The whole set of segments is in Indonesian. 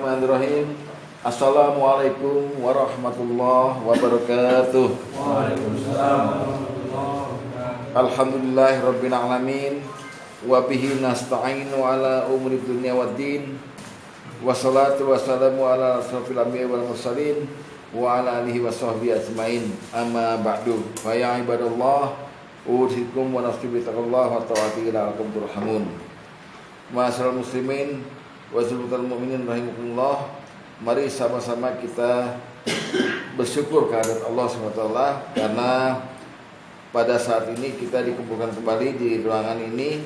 Bismillahirrahmanirrahim. Assalamualaikum warahmatullahi wabarakatuh. Waalaikumsalam warahmatullahi wabarakatuh. Alhamdulillahirabbil alamin wa bihi nasta'inu ala umuri dunya waddin. Wassalatu wassalamu ala asrofil anbiya'i wal mursalin wa ala alihi washabbihi ajmain. Amma ba'du. Fa ya ibadallah, usikum wa nafsi bi taqwallahi wa ta'ati la'allakum turhamun. Ma'asyiral muslimin wa zulmutal mu'minin rahimakumullah. Mari sama-sama kita bersyukur kehadirat Allah SWT karena pada saat ini kita dikumpulkan kembali di ruangan ini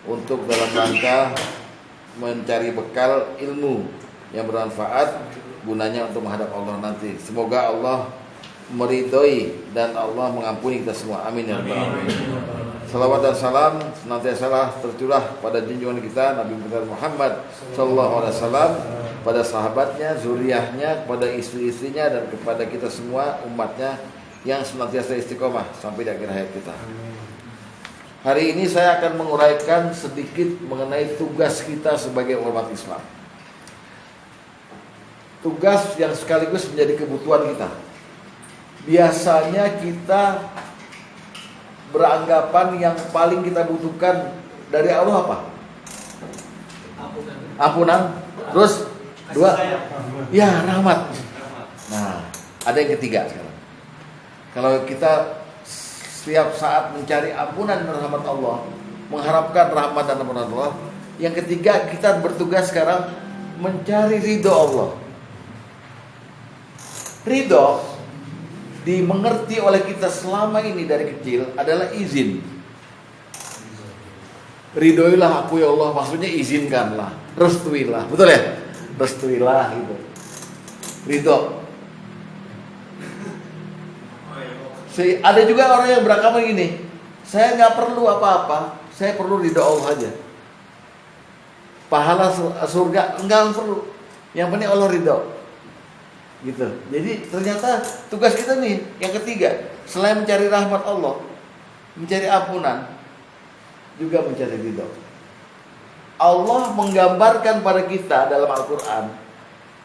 untuk dalam rangka mencari bekal ilmu yang bermanfaat gunanya untuk menghadap Allah nanti. Semoga Allah meridhoi dan Allah mengampuni kita semua. Amin ya rabbal alamin. Salawat dan salam senantiasa tercurah pada junjungan kita Nabi Muhammad sallallahu alaihi wasallam, pada sahabatnya, zuriyahnya, kepada istri-istrinya dan kepada kita semua umatnya yang senantiasa istiqomah sampai di akhir hayat kita. Hari ini saya akan menguraikan sedikit mengenai tugas kita sebagai umat Islam. Tugas yang sekaligus menjadi kebutuhan kita. Biasanya kita beranggapan yang paling kita butuhkan dari Allah apa? Ampunan. Terus dua, ya rahmat. Nah, ada yang ketiga sekarang. Kalau kita setiap saat mencari ampunan dan rahmat Allah, mengharapkan rahmat dan ampunan Allah, yang ketiga kita bertugas sekarang mencari ridho Allah. Ridho dimengerti oleh kita selama ini dari kecil adalah izin. Ridhoilah aku ya Allah, maksudnya izinkanlah, restuilah, betul ya? Restuilah gitu. Ridho. Ada juga orang yang beragama gini, saya nggak perlu apa-apa, saya perlu ridho Allah aja. Pahala surga enggak perlu, yang penting Allah ridho. Gitu. Jadi ternyata tugas kita nih yang ketiga, selain mencari rahmat Allah, mencari ampunan, juga mencari ridho. Allah menggambarkan pada kita dalam Al-Quran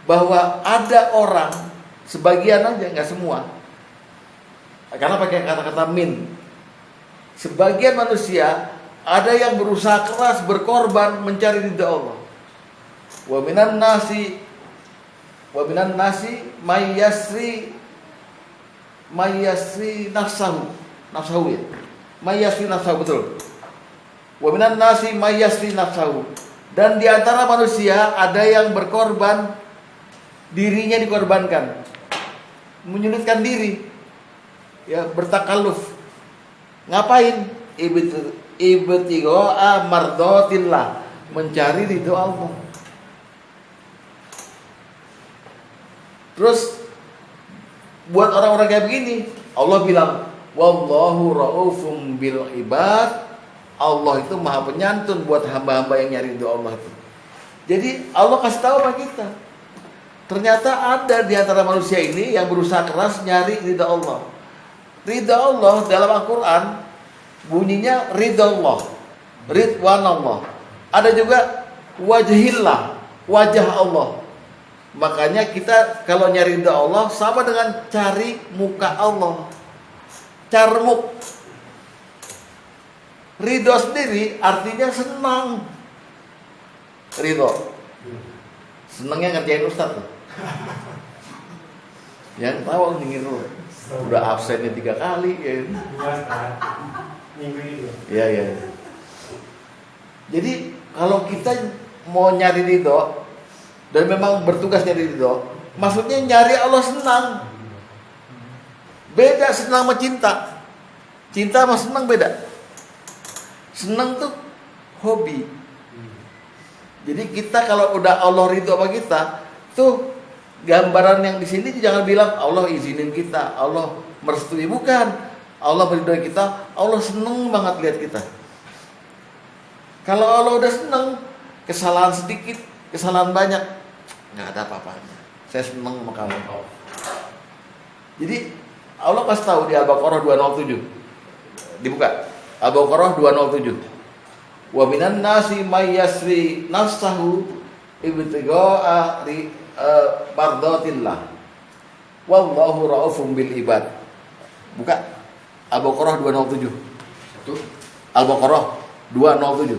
bahwa ada orang, sebagian aja, nggak semua, karena pakai kata-kata min, sebagian manusia ada yang berusaha keras berkorban mencari ridho Allah. Wa minan nasi mayyasri nafsahu ya. Mayyasri nafsahu, betul. Wa minan nasi mayyasri nafsahu. Dan di antara manusia ada yang berkorban, dirinya dikorbankan, menyulitkan diri, ya, bertakalluf. Ngapain? Ibtigha'a mardatillah, mencari ridho Allah. Terus buat orang-orang kayak begini, Allah bilang, wallahu raufum bil ibad. Allah itu maha penyantun buat hamba-hamba yang nyari ridho Allah itu. Jadi Allah kasih tahu sama kita, ternyata ada di antara manusia ini yang berusaha keras nyari ridho Allah. Ridho Allah dalam Al-Quran bunyinya ridho Allah, ridwan Allah. Ada juga wajhillah, wajah Allah. Makanya kita kalau nyari ridha Allah sama dengan cari muka Allah. Carmuk. Ridho sendiri artinya senang. Ridho. Senangnya ngerjain Ustaz tuh. Yang tahu nyengir lu. Udah absennya 3 kali ya. Iya. Jadi kalau kita mau nyari ridho dan memang bertugas nyari ridho, maksudnya nyari Allah senang. Beda senang sama cinta. Cinta sama senang beda. Senang tuh hobi. Jadi kita kalau udah Allah ridho sama kita, tuh gambaran yang di sini jangan bilang Allah izinin kita, Allah merestui, bukan. Allah meridhoi kita, Allah senang banget lihat kita. Kalau Allah udah senang, kesalahan sedikit, kesalahan banyak, nggak ada apa-apanya. Saya senang sama kamu. Jadi Allah kasih tahu di Al-Baqarah 207. Dibuka. Al-Baqarah 207. Wa minan nasi may yasri nafsahu ibtigha'a mardatillah. Wallahu raufum bil ibad. Buka Al-Baqarah 207. Al-Baqarah 207.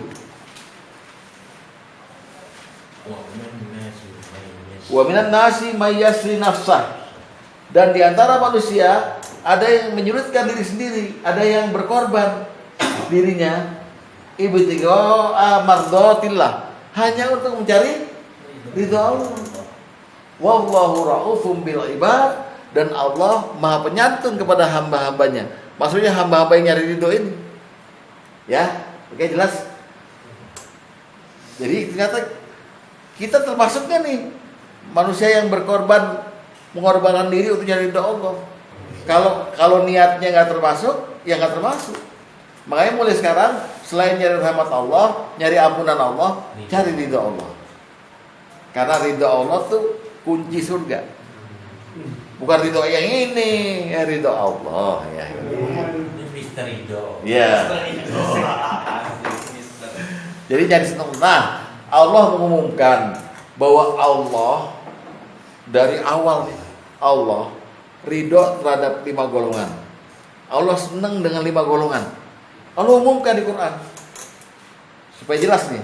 Wa minan nasi may yasri nafsah. Dan di antara manusia ada yang menyulitkan diri sendiri, ada yang berkorban dirinya ibtigha'a mardatillah, hanya untuk mencari ridha Allah. Wallahu raufum bil ibad, dan Allah Maha Penyantun kepada hamba-hambanya. Maksudnya hamba-hamba yang nyari ridho ini. Ya, oke jelas. Jadi ternyata kita termasuknya nih manusia yang mengorbankan diri untuk nyari ridho Allah. Kalau niatnya nggak termasuk, ya nggak termasuk. Makanya mulai sekarang selain nyari rahmat Allah, nyari ampunan Allah, cari ridho Allah. Karena ridho Allah tuh kunci surga. Bukan ridho yang ini, ya ridho Allah ya. Mister Ridho. Ya. Jadi jadi senang. Nah, Allah mengumumkan bahwa Allah dari awal Allah ridho terhadap 5 golongan. Allah senang dengan 5 golongan. Allah umumkan di Quran supaya jelas nih.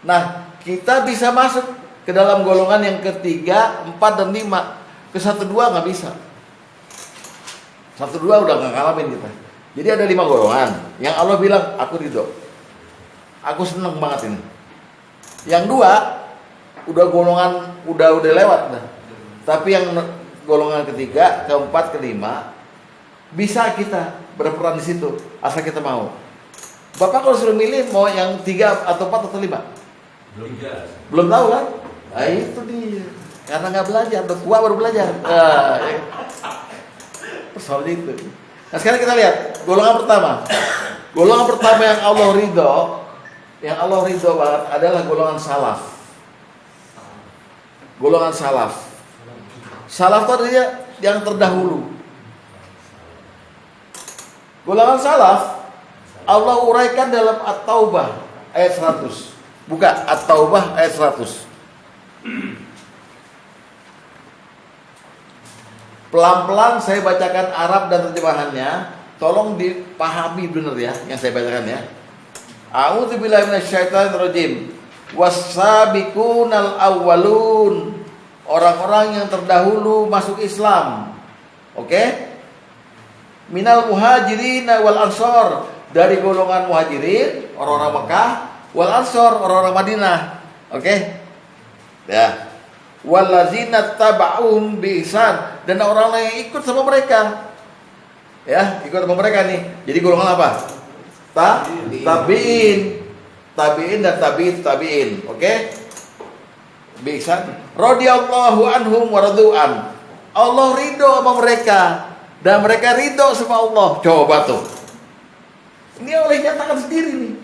Nah, kita bisa masuk ke dalam golongan yang ketiga, 4 dan 5. Ke 1, 2 nggak bisa. 1, 2 udah nggak ngalamin kita. Jadi ada 5 golongan yang Allah bilang aku ridho, aku seneng banget ini. Yang 2 udah golongan udah lewat dah. Tapi yang golongan ketiga, keempat, kelima bisa kita berperan di situ asal kita mau. Bapak kalau suruh milih mau yang 3 atau 4 atau 5? Belum tahu kan? Nah, itu dia. Karena nggak belajar, udah tua baru belajar. Persoalan itu. Nah sekarang kita lihat golongan pertama. Golongan pertama yang Allah ridho banget adalah golongan salaf. Golongan salaf. Salaf itu artinya yang terdahulu. Golongan salaf Allah uraikan dalam At-Taubah ayat 100. Buka At-Taubah ayat 100. Pelan-pelan saya bacakan Arab dan terjemahannya. Tolong dipahami benar ya yang saya bacakan ya. A'udzubillahi minasyaitonirrajim. Was-sabiqunal awwalun. Orang-orang yang terdahulu masuk Islam. Oke? Minal muhajirin wal ansor. Dari golongan muhajirin, orang-orang Mekah, wal ansor, orang-orang Madinah. Oke? Ya. Wallazina taba'uhum bi ihsan, dan orang yang ikut sama mereka. Ya, ikut sama mereka nih. Jadi golongan apa? Tabi'in. Tabi'in dan tabi'in. Oke? Bi ihsan. Radhiyallahu anhum wa radu'an. Allah ridho sama mereka dan mereka ridho sama Allah. Coba tuh. Ini oleh nyatakan sendiri nih.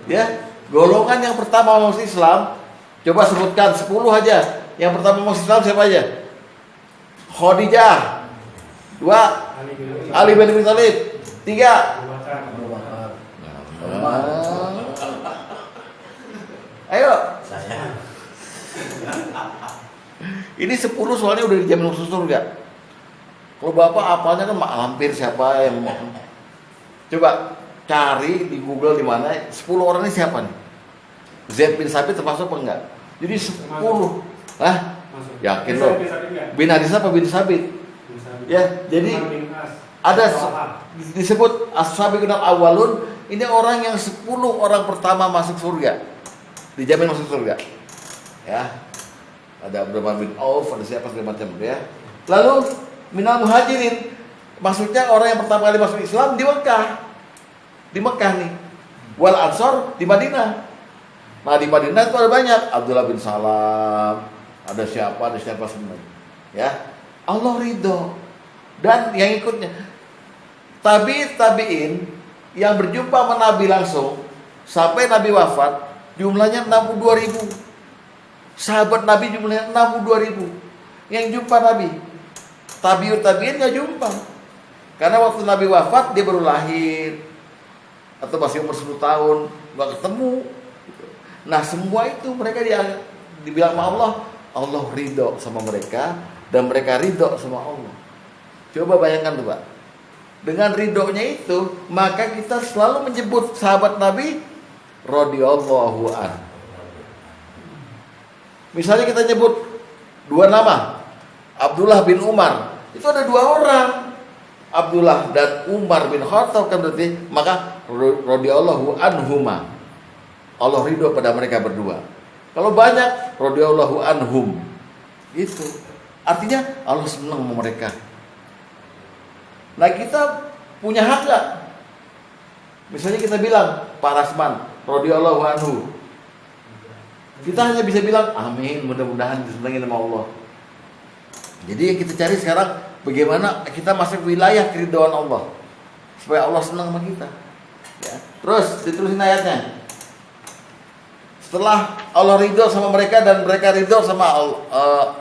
Ya, golongan yang pertama masuk Islam. Coba sebutkan 10 aja. Yang pertama masuk Islam siapa aja? Khadijah. 2 Ali bin Abi Thalib. 3 Ayo. Saya. Ini 10 soalnya udah dijamin masuk surga. Kalau Bapak apalnya kan hampir siapa yang coba cari di Google di mana 10 orang ini siapa nih? Zaid bin Sabit termasuk apa enggak? Jadi 10. Hah? Yakin loh. Bin Hadisah apa bin Sabit? Ya, jadi ada disebut as-sabiqunal awwalun. Ini orang yang 10 orang pertama masuk surga. Dijamin masuk surga. Ya. Ada Abdurrahman bin Auf, ada siapa segala macam ya. Lalu minal muhajirin, maksudnya orang yang pertama kali masuk Islam di Mekah. Di Mekah nih. Wal ansor di Madinah. Nah di Madinah itu ada banyak, Abdullah bin Salam, ada siapa semua. Ya, Allah ridho. Dan yang ikutnya tabi'in yang berjumpa sama Nabi langsung sampai Nabi wafat jumlahnya 62.000. Sahabat Nabi jumlahnya 62.000 yang jumpa Nabi. Tabi'in nggak jumpa. Karena waktu Nabi wafat dia baru lahir atau masih umur 10 tahun, nggak ketemu. Nah semua itu mereka dibilang sama Allah, Allah ridho sama mereka dan mereka ridho sama Allah. Coba bayangkan tuh Pak. Dengan ridhonya itu, maka kita selalu menyebut sahabat Nabi radhiyallahu anhu. Misalnya kita nyebut dua nama, Abdullah bin Umar, itu ada dua orang, Abdullah dan Umar bin Khattab kan berarti, maka radhiyallahu anhuma, Allah ridho pada mereka berdua. Kalau banyak radhiyallahu anhum, itu artinya Allah senang sama mereka. Nah kita punya hak gak? Misalnya kita bilang Pak Rasman radhiyallahu anhu, kita hanya bisa bilang amin, mudah-mudahan disenangi sama Allah. Jadi yang kita cari sekarang, bagaimana kita masuk wilayah keridhaan Allah, supaya Allah senang sama kita ya. Terus diterusin ayatnya. Setelah Allah ridho sama mereka dan mereka ridho sama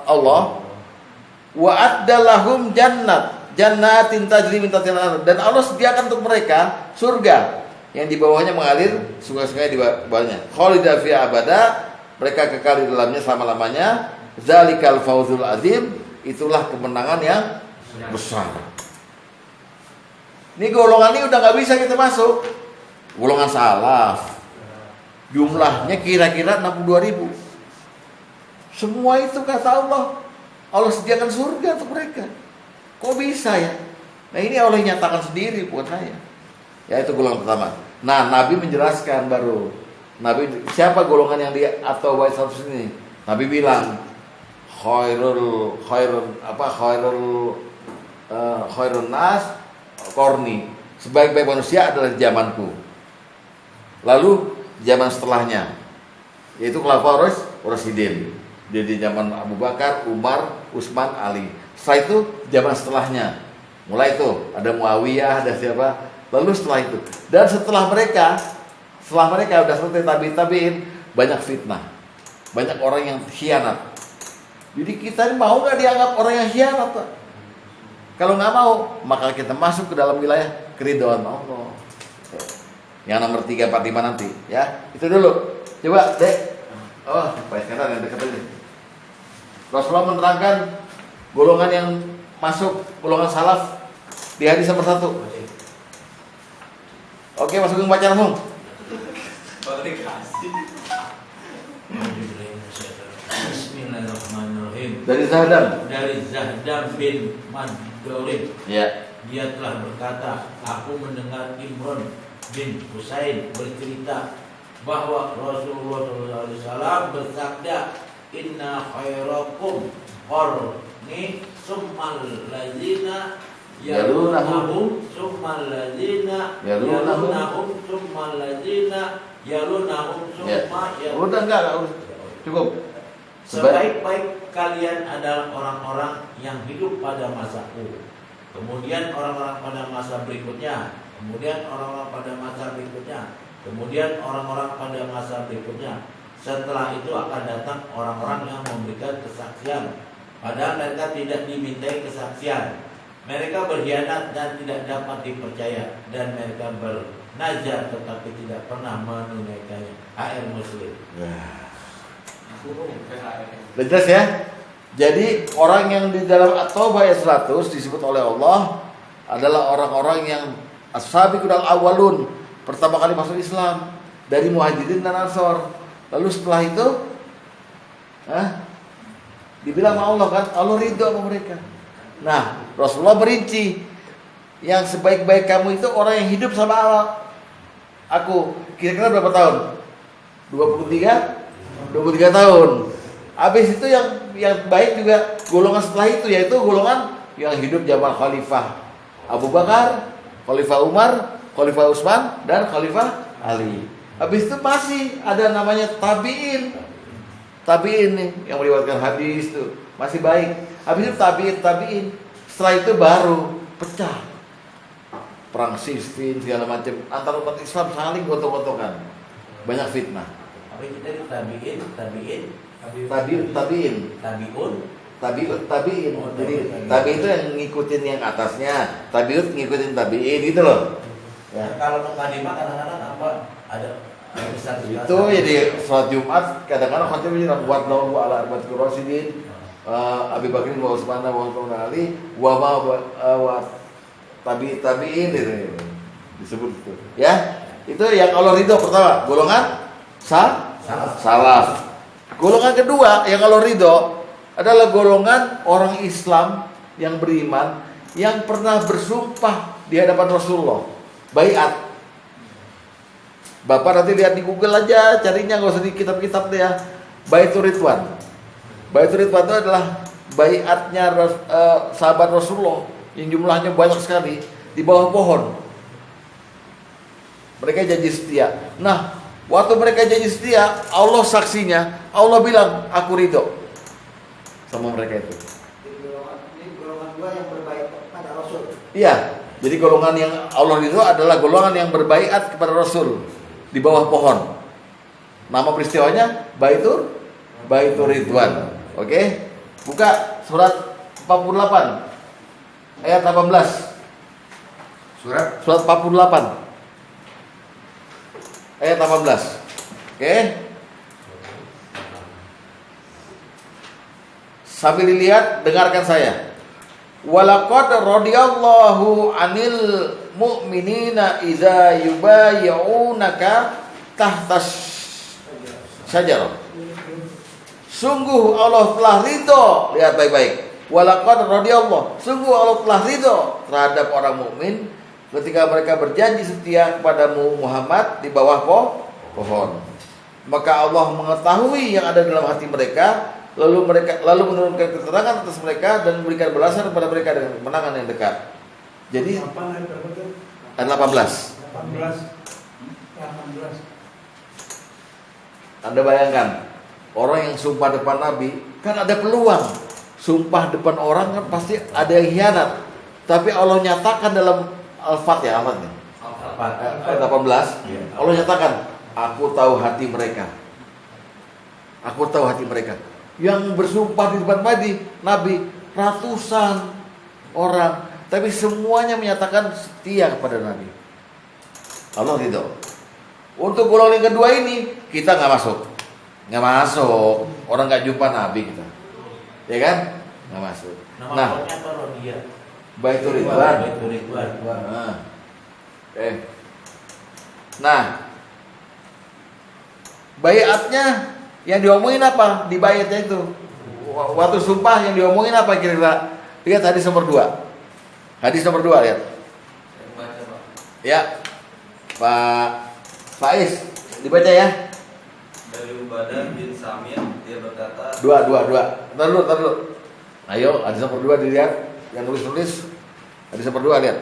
Allah, wa addalahum jannatin tajri min tahtiha al-anhar, dan Allah sediakan untuk mereka surga yang di bawahnya mengalir sungai-sungai di bawahnya. Khalida fiha abada, mereka kekal di dalamnya selama-lamanya. Zalikal fawzul azim, itulah kemenangan yang besar. Ini golongan ini udah nggak bisa kita masuk. Golongan salaf, jumlahnya kira-kira 62.000. Semua itu kata Allah sediakan surga untuk mereka. Kok bisa ya? Nah ini Allah nyatakan sendiri buat saya. Ya itu golongan pertama. Nah Nabi menjelaskan baru. Nabi siapa golongan yang dia atau wahai 100 ini? Nabi bilang khairun nas korni, sebaik-baik manusia adalah di zamanku. Lalu zaman setelahnya yaitu Khulafaur Rasyidin. Jadi zaman Abu Bakar, Umar, Utsman, Ali. Setelah itu zaman setelahnya. Mulai itu ada Muawiyah, ada siapa? Lalu setelah itu dan setelah mereka udah selesai tabi'in, banyak fitnah. Banyak orang yang khianat. Jadi kita mau nggak dianggap orang yang khianat, Pak? Kalau nggak mau, maka kita masuk ke dalam wilayah keridhaan Allah. Yang nomor 3, 4, 5 nanti, ya. Itu dulu. Coba, Dek. Oh, baik sekarang yang dekat ini. Rasulullah menerangkan golongan yang masuk golongan salaf di hadis nomor 1. Oke, masukin baca langsung. Bismillahirrahmanirrahim. Dari Zahdam bin Madorib. Ya. Dia telah berkata, aku mendengar Imran bin Husain bercerita bahwa Rasulullah SAW bersabda, inna khairakum qarni summal ladzina yalunahum summal ladzina yalunahum summal ladzina yalunahum summa yalunahum. Udah enggak cukup. Sebaik-baik kalian adalah orang-orang yang hidup pada masaku, kemudian orang-orang pada masa berikutnya, kemudian orang-orang pada masa berikutnya, kemudian orang-orang pada masa berikutnya. Setelah itu akan datang orang-orang yang memberikan kesaksian, padahal mereka tidak dimintai kesaksian. Mereka berkhianat dan tidak dapat dipercaya, dan mereka bernazar tetapi tidak pernah menunaikannya. Air Muslim. Udah jelas ya? Jadi orang yang di dalam At-Taubah ayat 100 disebut oleh Allah adalah orang-orang yang as-sabiqun al-awwalun, pertama kali masuk Islam dari Muhajirin dan Ansor. Lalu setelah itu dibilang sama Allah kan, Allah ridho sama mereka. Nah, Rasulullah merinci yang sebaik-baik kamu itu orang yang hidup sama aku. Kira-kira berapa tahun? 23 tahun. Habis itu yang baik juga golongan setelah itu, yaitu golongan yang hidup zaman Khalifah Abu Bakar, Khalifah Umar, Khalifah Utsman, dan Khalifah Ali. Habis itu masih ada namanya tabi'in. Tabi'in nih yang meriwayatkan hadis itu masih baik. Habis itu tabi'in. Setelah itu baru pecah. Perang Siffin segala macam antara umat Islam saling gontok-gontokan. Banyak fitnah. Apa kita itu tabi'in. Jadi tabi itu yang ngikutin yang atasnya, tabiut ngikutin tabiin gitu loh. Ya. Kalau mukadimah kadang-kadang apa ada Itu jadi sholat Jumat kadang-kadang khatib bilang buat lalu ala arba'atul rasyidin Abi Bakrin wa Utsman wa Ali wa tabi'in itu disebut itu. Ya. Itu yang Allah ridho pertama, golongan salaf. Golongan kedua yang Allah ridho adalah golongan orang Islam yang beriman yang pernah bersumpah di hadapan Rasulullah, baiat. Bapak nanti lihat di Google aja, carinya nggak usah di kitab-kitab deh ya. Baitur Ridwan. Baitur Ridwan itu adalah baiatnya sahabat Rasulullah yang jumlahnya banyak sekali di bawah pohon. Mereka janji setia. Nah, waktu mereka janji setia, Allah saksinya. Allah bilang, aku ridho sama mereka itu. Ini golongan dua yang berbaiat pada Rasul. Iya. Jadi golongan yang Allah ridho adalah golongan yang berbaiat kepada Rasul di bawah pohon. Nama peristiwanya Baitur Ridwan. Oke? Buka surat 48 ayat 18. Surat 48 ayat 18. Oke? Sambil dilihat, dengarkan saya. Walaqad radiyallahu 'anil mu'minina idza yubayyi'unaka tahtas syajarah. Sungguh Allah telah ridho, lihat baik-baik. Walaqad radiyallahu, sungguh Allah telah ridho terhadap orang mukmin ketika mereka berjanji setia kepadamu Muhammad di bawah pohon. Maka Allah mengetahui yang ada dalam hati mereka, lalu menurunkan keterangan atas mereka dan memberikan balasan kepada mereka dengan kemenangan yang dekat. Jadi ayat 18. Anda bayangkan, orang yang sumpah depan Nabi kan ada peluang. Sumpah depan orang kan pasti ada yang hianat. Tapi Allah nyatakan dalam Al-Fatihah ayat 18, Allah nyatakan, aku tahu hati mereka. Aku tahu hati mereka. Yang bersumpah di depan Nabi ratusan orang, tapi semuanya menyatakan setia kepada Nabi. Allah ridho. Untuk golongan yang kedua ini kita nggak masuk. Orang nggak jumpa Nabi kita, ya kan? Nggak masuk. Nama apa dia? Baitur Ridwan. Nah, baiatnya yang diomongin apa? Di baiatnya itu waktu sumpah yang diomongin apa kira-kira? Lihat hadis nomor 2. Hadis nomor 2 lihat. Ya, Pak Faiz dibaca ya. Dari Ubadah bin Samit dia berkata, Dua. Tar dulu. Ayo, hadis nomor 2 dilihat. Yang nulis hadis nomor 2 lihat.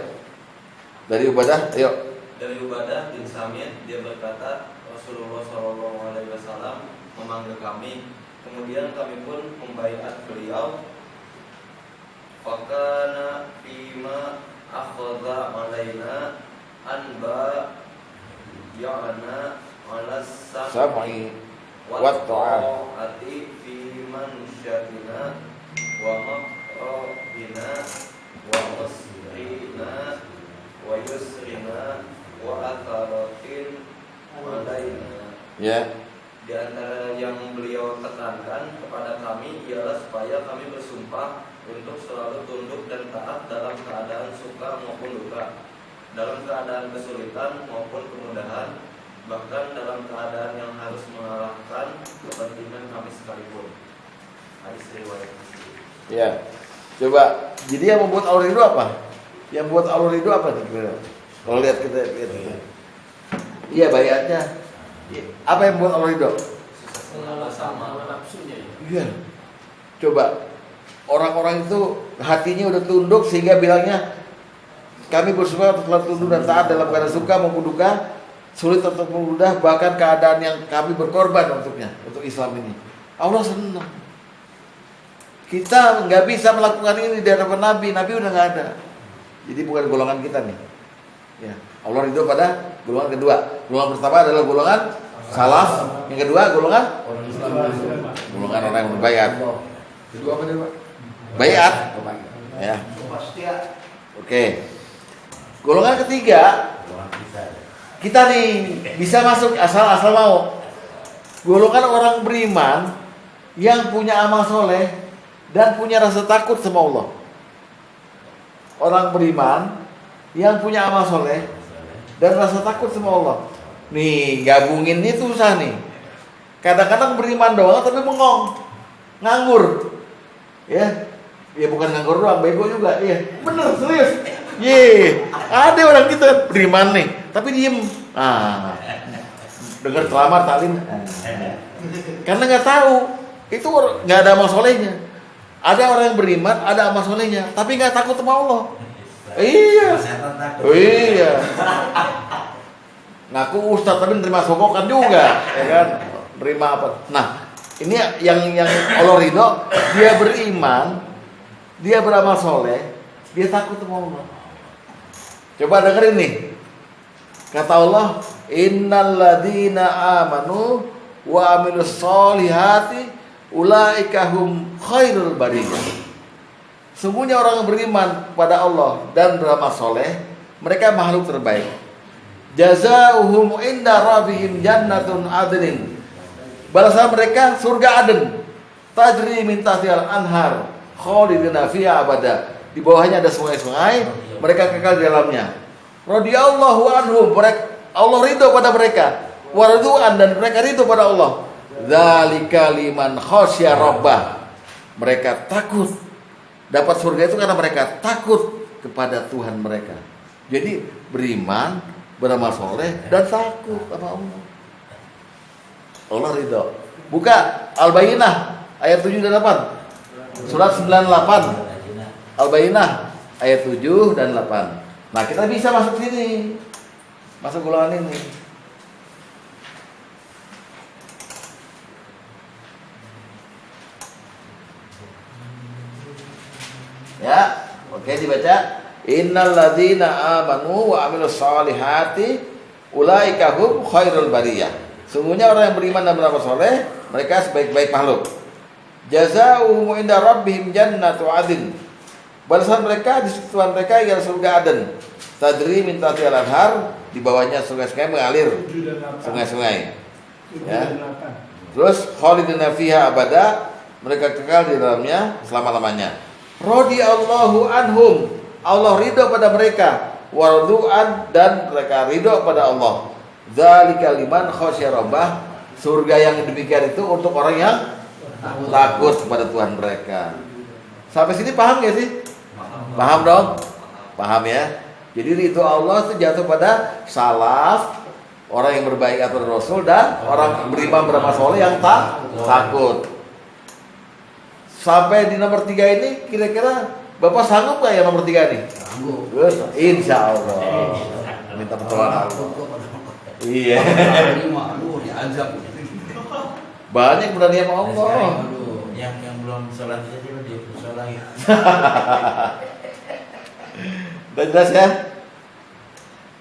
Dari Ubadah, ayo. Dari Ubadah bin Samit dia berkata, Rasulullah SAW memanggil kami, kemudian kami pun membaiat beliau. Fakana fima akhadha alaina anba ya'ana ala Sam'i wa ta'ati fi mansyatina wa maqrabina wa musrina wa yusrina wa atharatin alaina. Ya. Di antara yang beliau tekankan kepada kami ialah supaya kami bersumpah untuk selalu tunduk dan taat dalam keadaan suka maupun duka, dalam keadaan kesulitan maupun kemudahan, bahkan dalam keadaan yang harus mengalahkan kepentingan kami sekalipun. Hadis riwayat Muslim. Ya. Coba, jadi yang membuat Allah ridho apa? Yang membuat Allah ridho apa nih kira-kira? Kalau lihat kita. Iya, baiatnya. Apa yang membuat Allah ridho? Sama Iya. Coba, orang-orang itu hatinya udah tunduk sehingga bilangnya kami bersumpah telah tunduk dan taat dalam keadaan suka maupun duka, sulit atau mudah, bahkan keadaan yang kami berkorban untuknya, untuk Islam ini. Allah senang. Kita nggak bisa melakukan ini di hadapan Nabi udah nggak ada. Jadi bukan golongan kita nih. Ya, Allah ridho pada golongan kedua. Golongan pertama adalah golongan salaf, yang kedua golongan orang yang berbaiat. Kedua apa nih, Pak? Baiat. Ya. Oke. Golongan ketiga Kita nih bisa masuk asal mau. Golongan orang beriman yang punya amal soleh dan punya rasa takut sama Allah. Orang beriman yang punya amal soleh dan rasa takut sama Allah. Nih gabungin itu susah nih. Kadang-kadang beriman doang tapi bengong, nganggur. Ya bukan nganggur doang, bego juga. Iya, bener serius. Ada orang gitu kan beriman nih, tapi diem. Dengar ceramah taklim, karena nggak tahu itu nggak ada amal solehnya. Ada orang yang beriman, ada amal solehnya, tapi nggak takut sama Allah. Iya. Ngaku ustaz tapi nerima sokokan juga, ya kan? Nerima apa? Nah, ini yang Allah ridho, dia beriman, dia beramal soleh, dia takut sama Allah. Coba dengerin nih. Kata Allah, innal ladzina amanu wa amilus solihati ulaika hum khairul bariyah. Sungguhnya orang yang beriman pada Allah dan beramal soleh, mereka makhluk terbaik. Jazaohum inda rabbihim jannatun adnin. Balasan mereka surga Aden. Tajri min tahtihal anhar khalidina fiha abada. Di bawahnya ada sungai-sungai, mereka kekal di dalamnya. Radhiyallahu anhum, Allah ridho pada mereka. Waradu'an, dan mereka ridho pada Allah. Dzalika liman khasya rabbah. Mereka takut dapat surga itu karena mereka takut kepada Tuhan mereka. Jadi beriman, beramal soleh dan takut sama Allah. Allah ridho. Buka Al-Bayyinah ayat 7 dan 8. Surat 98. Al-Bayyinah ayat 7 dan 8. Nah, kita bisa masuk sini. Masuk golongan ini. Ya, oke dibaca. Innal ladzina amanu wa amilus solihati ulaika hum khairul bariyah. Sungguhnya orang yang beriman dan beramal soleh, mereka sebaik-baik makhluk. Jazaohum inda rabbihim jannatu adin. Balasan mereka di sisi Tuhan mereka ialah surga Aden. Tadri min tahtihal anhar, di bawahnya sungai-sungai mengalir. Sungai-sungai. Ya. Terus khalidina fiha abada, mereka kekal di dalamnya selama-lamanya. Radhiyallahu anhum, Allah ridho pada mereka. Waradu'an, dan mereka ridho pada Allah. Dzalika liman khasya rabbah, surga yang demikian itu untuk orang yang takut kepada Tuhan mereka. Sampai sini paham gak sih? Paham dong? Paham ya? Jadi ridho Allah itu jatuh pada salaf, orang yang berbaik atas Rasul, dan orang beriman beramal soleh yang takut. Sampai di nomor 3 ini kira-kira Bapak sanggup gak ya nomor 3 ini? Sanggup. Insya Allah. Minta pertolongan Allah. Iya. Banyak berani sama Allah. Yang belum sholat aja dulu dia sholat. Udah jelas ya?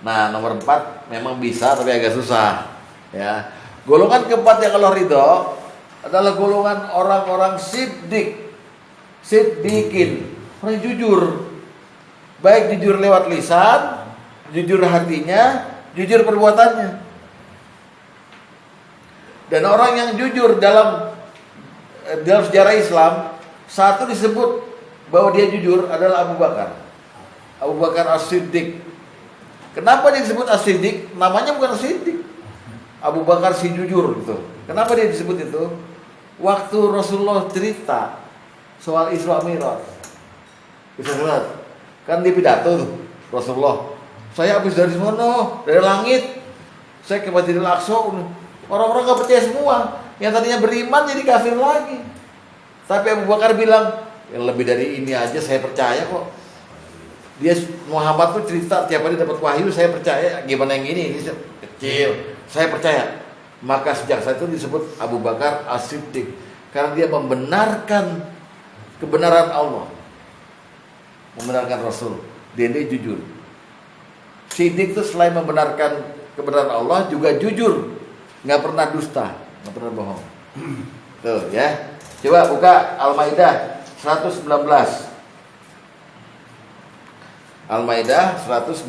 Nah, nomor 4 memang bisa tapi agak susah. Ya. Golongan keempat yang Allah ridho adalah golongan orang-orang siddiqin, orang yang jujur. Baik jujur lewat lisan, jujur hatinya, jujur perbuatannya. Dan orang yang jujur dalam sejarah Islam, satu disebut bahwa dia jujur adalah Abu Bakar. Abu Bakar As-Siddiq. Kenapa dia disebut As-Siddiq? Namanya bukan As-Siddiq. Abu Bakar si jujur gitu. Kenapa dia disebut itu? Waktu Rasulullah cerita soal Isra Mi'raj. Bisa lihat. Kan di pidato tuh Rasulullah. Saya habis dari mana? Dari langit. Saya ke Masjidil Aqsa. Orang-orang gak percaya semua. Yang tadinya beriman jadi kafir lagi. Tapi Abu Bakar bilang, yang lebih dari ini aja saya percaya kok. Dia Muhammad tuh cerita tiap hari dapat wahyu, saya percaya. Gimana yang ini kecil, saya percaya. Maka sejak saat itu disebut Abu Bakar As-Siddiq, karena dia membenarkan kebenaran Allah, membenarkan Rasul. Dia jujur. Siddiq itu selain membenarkan kebenaran Allah juga jujur, nggak pernah dusta, nggak pernah bohong. Tuh ya. Coba buka Al-Maidah 119. Al-Maidah 119.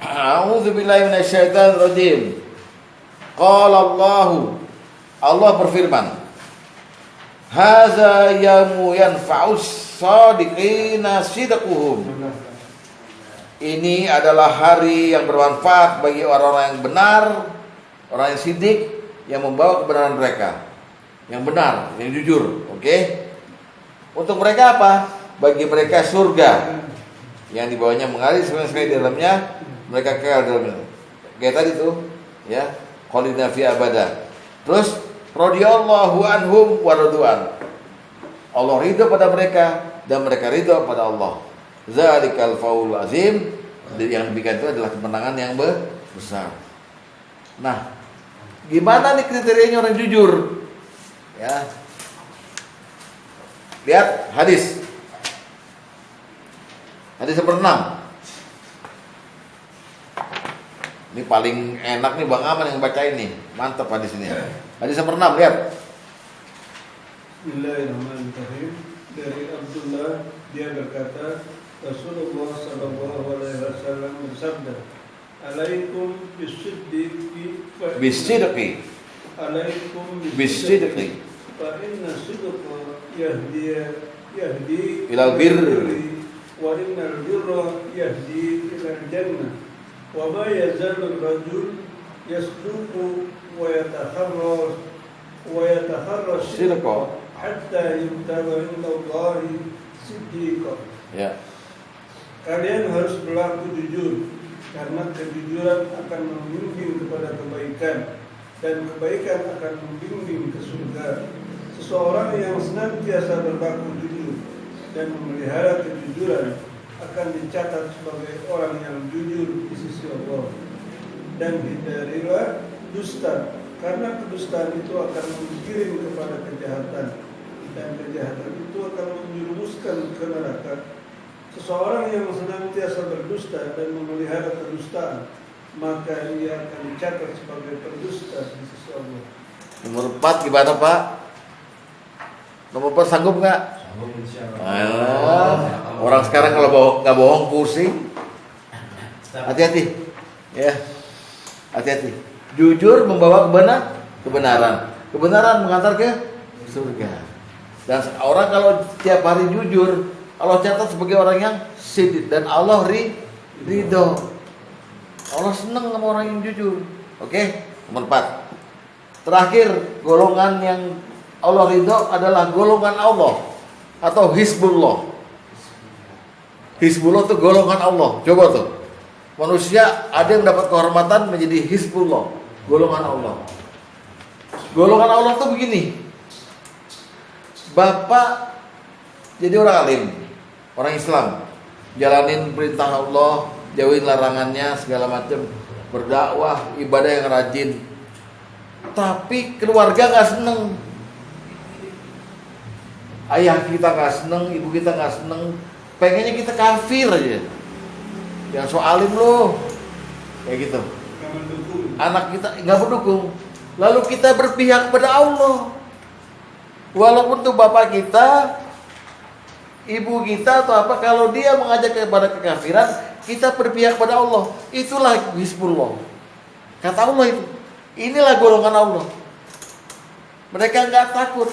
A'udzubillahi minasyaitonirrajim. Qala Allah berfirman, "Hadza yaumu yanfa'us shadiqina sidquhum." Ini adalah hari yang bermanfaat bagi orang-orang yang benar, orang yang sidik, yang membawa kebenaran mereka, yang benar, yang jujur. Oke? Untuk mereka apa? Bagi mereka surga yang di bawahnya mengalir sungai-sungai di dalamnya, mereka kekal dalamnya. Kayak tadi tuh, ya, khalidina fi abada. Terus radhiyallahu anhum wa radwan. Allah ridho pada mereka dan mereka ridho pada Allah. Zalikal faul azim. Yang demikian itu adalah kemenangan yang besar. Nah, gimana nih kriterianya orang jujur? Ya. Lihat hadis. Hadis yang ke-6. Ini paling enak nih Bang Aman yang baca ini. Mantap hadis ini. Hadis yang ke-6, lihat. Bismillahirrahmanirrahim. Dari Abdullah, dia berkata, Rasulullah sallallahu alaihi wasallam bersabda, "Alaikum bisidqi Alaikum bisidqi fa inna sidqa yahdi ilal birri wa innal birra yahdi ilal jannah wa ma yazalu ar-rajul yasduqu wa yataharra sidqa hatta yuktaba inda Allahi siddiqa." Ya. Kalian harus berlaku jujur, karena kejujuran akan membimbing kepada kebaikan, dan kebaikan akan membimbing ke surga. Seseorang yang senantiasa berlaku jujur dan memelihara kejujuran akan dicatat sebagai orang yang jujur di sisi Allah. Dan hindarilah dusta, karena kedustaan itu akan mengirim kepada kejahatan, dan kejahatan itu akan menjerumuskan ke neraka. Seseorang yang senantiasa berdusta dan memelihara kedustaan, maka ia akan dicatat sebagai pendusta di sisi Allah. Nomor 4 gimana Pak? Nomor 4 sanggup nggak? Sanggup insyaallah. Orang sekarang kalau nggak bohong pusing. Hati-hati, ya. Hati-hati. Jujur membawa kebenaran. Kebenaran mengantar ke surga. Dan orang kalau tiap hari jujur, Allah catat sebagai orang yang siddiq dan Allah ridho. Allah senang sama orang yang jujur. Oke, nomor 4. Terakhir, golongan yang Allah ridho adalah golongan Allah atau Hizbullah. Hizbullah itu golongan Allah. Coba tuh. Manusia ada yang dapat kehormatan menjadi Hizbullah, golongan Allah. Golongan Allah tuh begini. Bapak jadi orang alim, orang Islam, jalanin perintah Allah, jauhin larangannya segala macam, berdakwah, ibadah yang rajin. Tapi keluarga nggak seneng, ayah kita nggak seneng, ibu kita nggak seneng, pengennya kita kafir aja. Yang so alim loh, kayak gitu. Anak kita nggak mendukung, lalu kita berpihak pada Allah. Walaupun tuh bapak kita, ibu kita atau apa, kalau dia mengajak kepada kekafiran, kita berpihak pada Allah. Itulah Hizbullah. Kata Allah itu. Inilah golongan Allah. Mereka nggak takut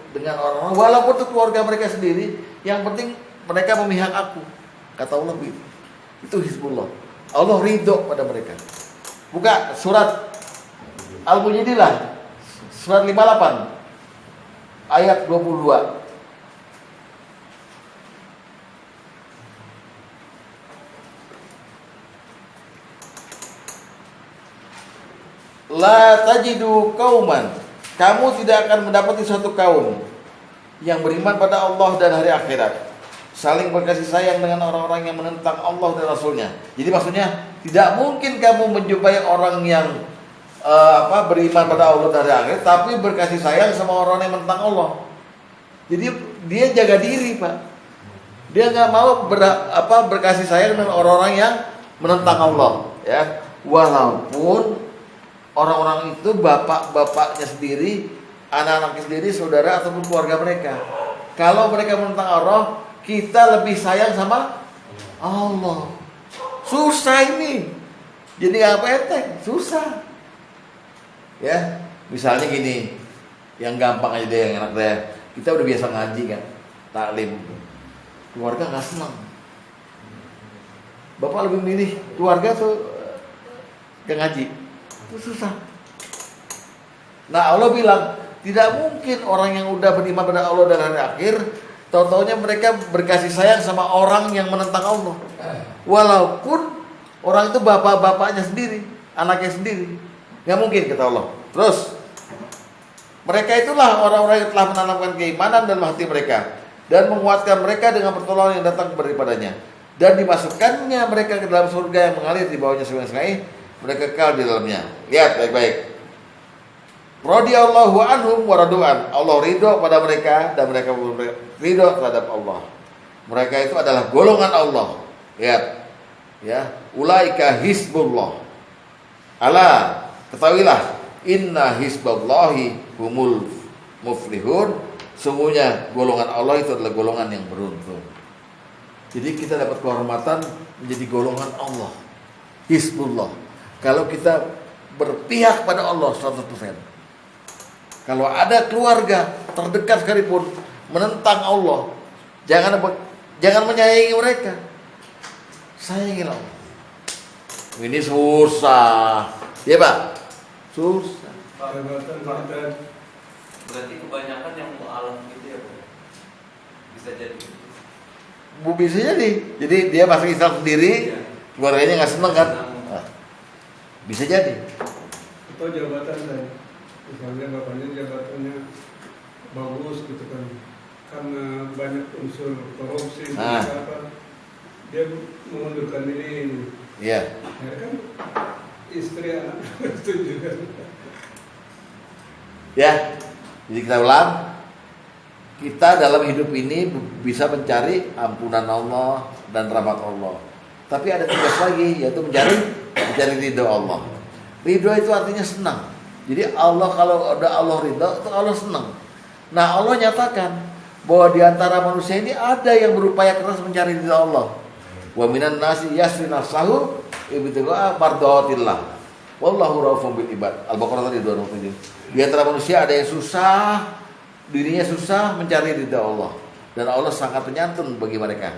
dengan orang-orang. Walaupun itu keluarga mereka sendiri, yang penting mereka memihak aku. Kata Allah begitu. Itu Hizbullah. Allah ridho pada mereka. Buka surat Al-Mujadilah, surat 58, ayat 22. La tajidu kauman, kamu tidak akan mendapati suatu kaum yang beriman pada Allah dan hari akhirat, saling berkasih sayang dengan orang-orang yang menentang Allah dan Rasulnya. Jadi maksudnya tidak mungkin kamu menjumpai orang yang beriman pada Allah dan hari akhirat tapi berkasih sayang sama orang yang menentang Allah. Jadi dia jaga diri, Pak. Dia nggak mau berkasih sayang dengan orang-orang yang menentang Allah, ya. Walaupun orang-orang itu bapak-bapaknya sendiri, anak-anaknya sendiri, saudara ataupun keluarga mereka. Kalau mereka menentang Allah, kita lebih sayang sama Allah. Susah ini. Jadi apa enteng? Susah. Ya, misalnya gini, yang gampang aja deh, yang enak deh. Kita udah biasa ngaji kan, taklim. Keluarga nggak senang. Bapak lebih milih keluarga tuh ke ngaji. Itu susah. Nah Allah bilang, tidak mungkin orang yang udah beriman pada Allah dan hari akhir, tahu-taunya mereka berkasih sayang sama orang yang menentang Allah. Walaupun orang itu bapak-bapaknya sendiri, anaknya sendiri. Nggak mungkin kata Allah. Terus, mereka itulah orang-orang yang telah menanamkan keimanan dalam hati mereka dan menguatkan mereka dengan pertolongan yang datang daripadanya. Dan dimasukkannya mereka ke dalam surga yang mengalir di bawahnya sungai-sungai, mereka kekal di dalamnya. Lihat baik-baik. Radhiyallahu anhum wa radu'an. Allah ridho pada mereka dan mereka ridho terhadap Allah. Mereka itu adalah golongan Allah. Lihat. Ya, ulaika hizbullah. Ala, ketahuilah, inna hizballahi humul muflihun. Sungguhnya golongan Allah itu adalah golongan yang beruntung. Jadi kita dapat kehormatan menjadi golongan Allah. Hizbullah. Kalau kita berpihak pada Allah 100%. Kalau ada keluarga terdekat sekalipun menentang Allah, jangan menyayangi mereka. Sayangilah Allah. Ini susah. Ya Pak? Susah. Berarti kebanyakan yang mu'alaf gitu ya Pak? Bisa jadi. Bisa jadi. Jadi dia masuk Islam sendiri, Iya. keluarganya nggak seneng kan? Nah, bisa jadi. Atau jabatan saya, misalnya bapaknya jabatannya bagus gitu kan, karena banyak unsur korupsi, Ah. apa, dia mengundurkan diri. Iya. Ya kan istri anak setuju kan. Ya. Jadi kita ulang. Kita dalam hidup ini bisa mencari ampunan Allah dan rahmat Allah. Tapi ada tugas lagi, yaitu mencari ridho Allah. Ridho itu artinya senang. Jadi Allah, kalau ada Allah ridho, itu Allah senang. Nah Allah nyatakan bahwa di antara manusia ini ada yang berupaya keras mencari ridho Allah. Wa minan nasi yasri nafsahu ibtigha'a mardhatillah. Wallahu raufun bil ibad. Al-Baqarah tadi 227. Di antara manusia ada yang susah, dirinya susah mencari ridha Allah, dan Allah sangat penyantun bagi mereka.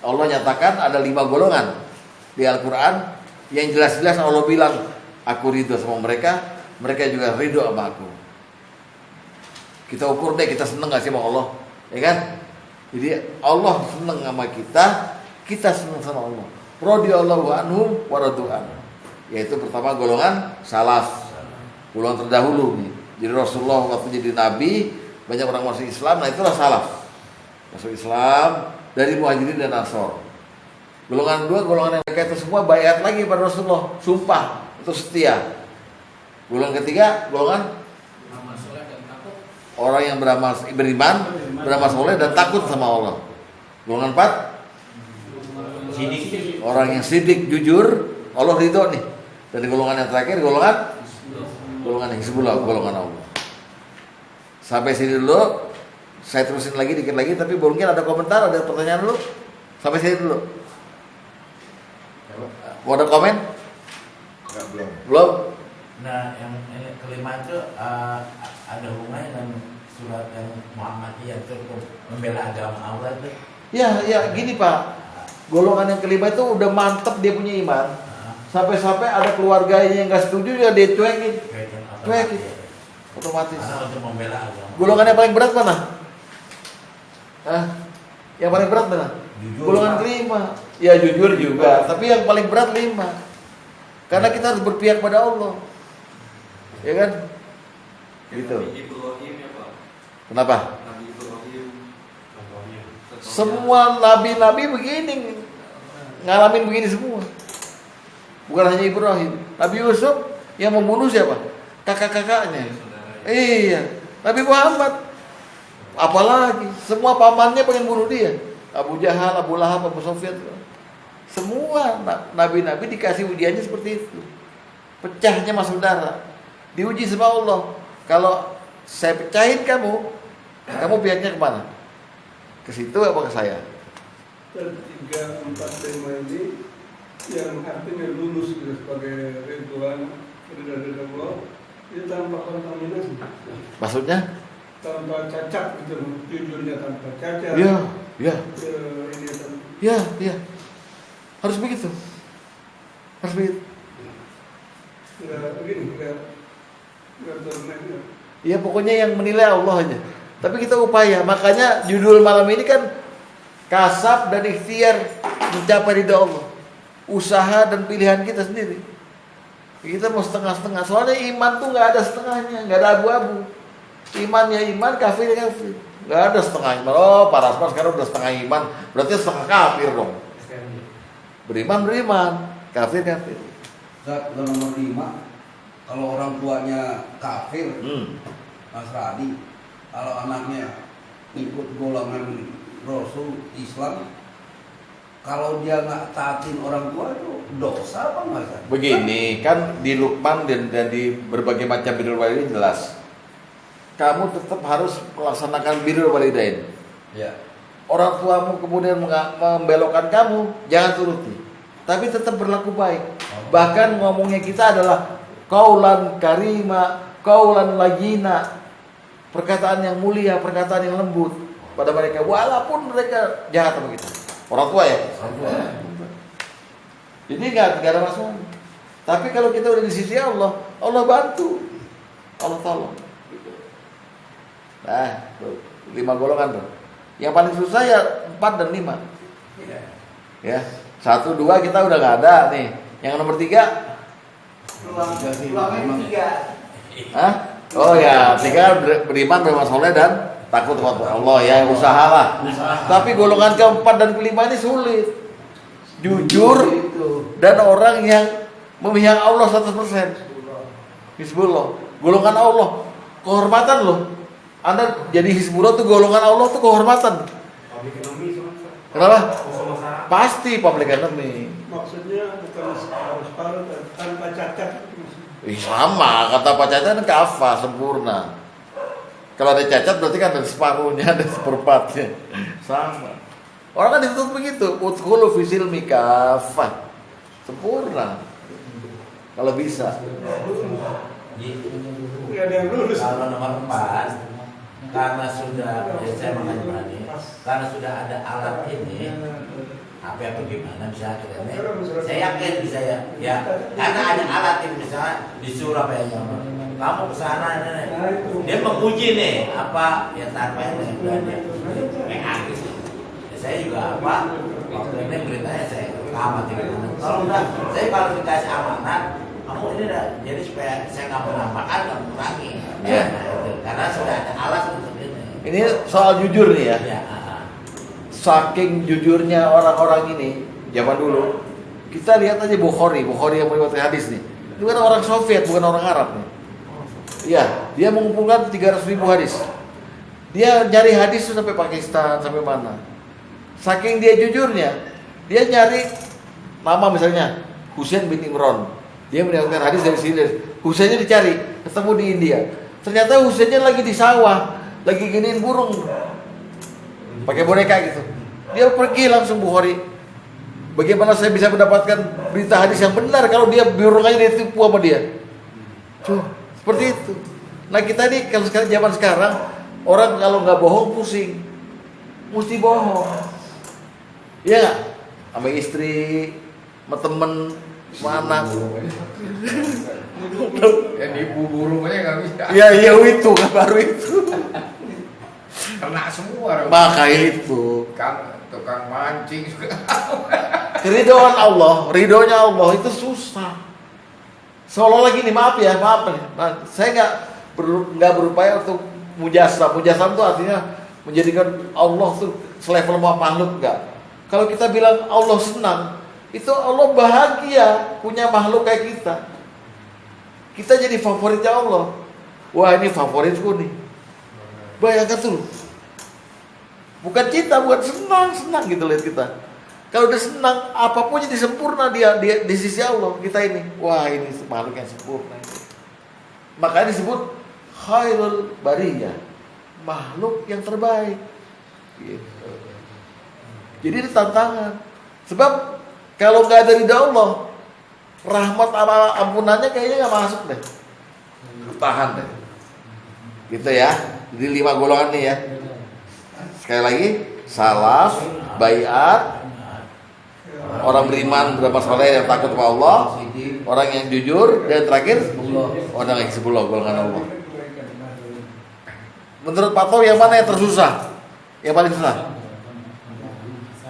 Allah nyatakan ada 5 golongan di Al-Quran yang jelas-jelas Allah bilang, aku ridho sama mereka, mereka juga ridho sama aku. Kita ukur deh, kita seneng gak sih sama Allah, ya kan? Jadi Allah seneng sama kita seneng sama Allah. Radhiyallahu anhum wa radu'an. Yaitu pertama golongan salaf, golongan terdahulu nih. Jadi Rasulullah waktu jadi Nabi, banyak orang masuk Islam, nah itulah salaf. Masuk Islam dari Muhajirin dan Ansor. Golongan 2, golongan yang mereka itu semua bayat lagi pada Rasulullah, sumpah untuk setia. Golongan ketiga, golongan orang yang beriman, beramal soleh dan takut sama Allah. Golongan 4, Sidik. orang yang sidik, jujur, Allah ridho nih. Dan golongan yang terakhir, golongan Hizbullah, golongan Allah. Sampai sini dulu. Saya terusin lagi dikit lagi, tapi mungkin ada komentar, ada pertanyaan dulu. Sampai sini dulu. Mau ada komen? Enggak, belum. Belum? Nah, yang kelima itu ada hubungannya dengan surat yang Muhammadiyah itu membela agama Allah itu. Ya, gini Pak. Golongan yang kelima itu udah mantep dia punya iman. Sampai-sampai ada keluarganya yang nggak setuju, ya dia cuekin. Cuekin. Otomatis. Untuk membela agama. Golongan yang paling berat mana? Yang paling berat mana? Jujur, Golongan Pak. kelima. Ya jujur juga, tapi yang paling berat 5. Karena kita harus berpihak pada Allah. Ya kan? Gitu. Nabi Ibrahim ya Pak. Kenapa? Nabi Ibrahim. Semua nabi-nabi begini, ngalamin begini semua. Bukan hanya Ibrahim. Nabi Yusuf yang membunuh siapa? Kakak-kakaknya. Iya. Nabi Muhammad. Apalagi semua pamannya pengen bunuh dia. Abu Jahal, Abu Lahab, Abu Sufyan. Semua nabi-nabi dikasih ujiannya seperti itu. Pecahnya masuk darah. Diuji sama Allah. Kalau saya pecahin kamu pihaknya kemana? Ke situ apa ke saya? dan 3, 4, 5 ini yang artinya lulus gitu, sebagai ridwan Allah itu tanpa kontaminasi, Maksudnya? tanpa cacat gitu, jujurnya tanpa cacat. Iya, iya. Ini kan Iya, iya. Harus begitu. Harus begitu. nggak begini, nggak termennya. Ya pokoknya yang menilai Allah aja. Tapi kita upaya. Makanya judul malam ini kan kasab dan ikhtiar mencapai ridha Allah. Usaha dan pilihan kita sendiri. Kita mau setengah-setengah. Soalnya iman tuh nggak ada setengahnya, nggak ada abu-abu. Iman ya iman, kafir ya kafir. Nggak ada setengah iman. Oh, para asma sekarang udah setengah iman, berarti setengah kafir dong. Beriman, kafir. Zat nomor 5, kalau orang tuanya kafir, Mas Radi, kalau anaknya ikut golongan Rasul Islam, kalau dia nggak taatin orang tua itu dosa apa Mas? Begini, kan di Luqman dan di berbagai macam birrul walidain jelas. Kamu tetap harus melaksanakan birrul walidain. Ya. Orang tuamu kemudian membelokkan kamu, jangan turuti. Tapi tetap berlaku baik. Bahkan ngomongnya kita adalah qaulan karima, qaulan lagina. Perkataan yang mulia, perkataan yang lembut pada mereka, walaupun mereka jahat sama kita. Orang tua ya. Ini nggak ada masalah. Tapi kalau kita udah di sisi Allah, Allah bantu, Allah tolong. Nah, tuh, 5 golongan tuh. Yang paling susah ya 4 dan 5. Ya, 1, 2 kita udah nggak ada nih. Yang nomor 3, peluangnya 3. hah? Oh ya, 3 beriman, beramal soleh dan takut kepada Allah ya, usahalah. Tapi golongan keempat dan kelima ini sulit. Jujur dan orang yang memihak Allah 100%. Hizbullah, golongan Allah, kehormatan loh. Anda jadi Hizbullah tuh golongan Allah tuh kehormatan. Kenapa? Pasti public enemy. Maksudnya bukan harus paruh tanpa cacat. Sama, kata Pak Cacat kan kafa, sempurna. Kalau ada cacat berarti kan ada separuhnya, ada seperempatnya. Sama. Orang kan dituntut begitu, udkhulu fi silmi kafah. Sempurna. Kalau bisa. Nggak ada yang lulus. Kalau nomor 4, karena sudah saya mengenai karena sudah ada alat ini, apa gimana bisa akhirnya saya yakin bisa ya karena ada alat ini, misalnya di Surabaya kamu kesana dia menguji nih apa ya tanpa ini gitu. Saya juga apa waktu ini beritanya saya amat kalau udah saya kalau dikasih amanat kamu ini dah, jadi supaya saya nggak menambahkan nggak mengurangi ya, karena sudah ada alat untuk ini. Ini soal jujur nih ya. Ya, Saking jujurnya orang-orang ini zaman dulu, kita lihat aja Bukhari yang meriwayatkan hadis nih. Itu kan orang Soviet, bukan orang Arab nih. Iya, dia mengumpulkan 300.000 hadis. Dia nyari hadis tuh sampai Pakistan, sampai mana. Saking dia jujurnya, dia nyari nama misalnya Husain bin Imran. Dia meriwayatkan hadis dari sini. Husainnya dicari, ketemu di India. Ternyata Husainnya lagi di sawah, lagi giniin burung. Pakai boneka gitu. Dia pergi langsung Bukhari. Bagaimana saya bisa mendapatkan berita hadis yang benar kalau dia burung aja ditipu sama dia? Tuh, seperti itu. Nah kita ini kalau sekarang zaman sekarang orang kalau nggak bohong pusing, mesti bohong. Iya nggak? Sama istri, sama temen, sama anak. Yang ibu burung aja nggak bisa. Iya itu kan baru itu. Kena semua. Maka itu. Kan tukang mancing juga. Keridhaan Allah, ridhonya Allah itu susah. Seolah lagi nih, maaf nih, saya nggak berupaya untuk mujasam. Mujasam itu artinya menjadikan Allah tuh selevel sama makhluk, enggak. Kalau kita bilang Allah senang, itu Allah bahagia punya makhluk kayak kita. Kita jadi favoritnya Allah. Wah ini favoritku nih. Bayangkan tuh. Bukan cinta, bukan senang gitu lihat kita. Kalau udah senang, apapun jadi sempurna dia di sisi Allah kita ini. Wah ini makhluk yang sempurna. Makanya disebut khairul bariyah, makhluk yang terbaik. Gitu. Jadi ini tantangan. Sebab kalau nggak ada ridha Allah, rahmat ampunannya kayaknya nggak masuk deh. Tahan deh. Gitu ya. Jadi 5 golongan nih ya. Sekali lagi, salaf, baiat, orang beriman beramal soleh yang takut sama Allah, orang yang jujur, dan terakhir orang yang hizbullah, golongan Allah. Menurut Pak Tau yang mana yang tersusah? Yang paling susah?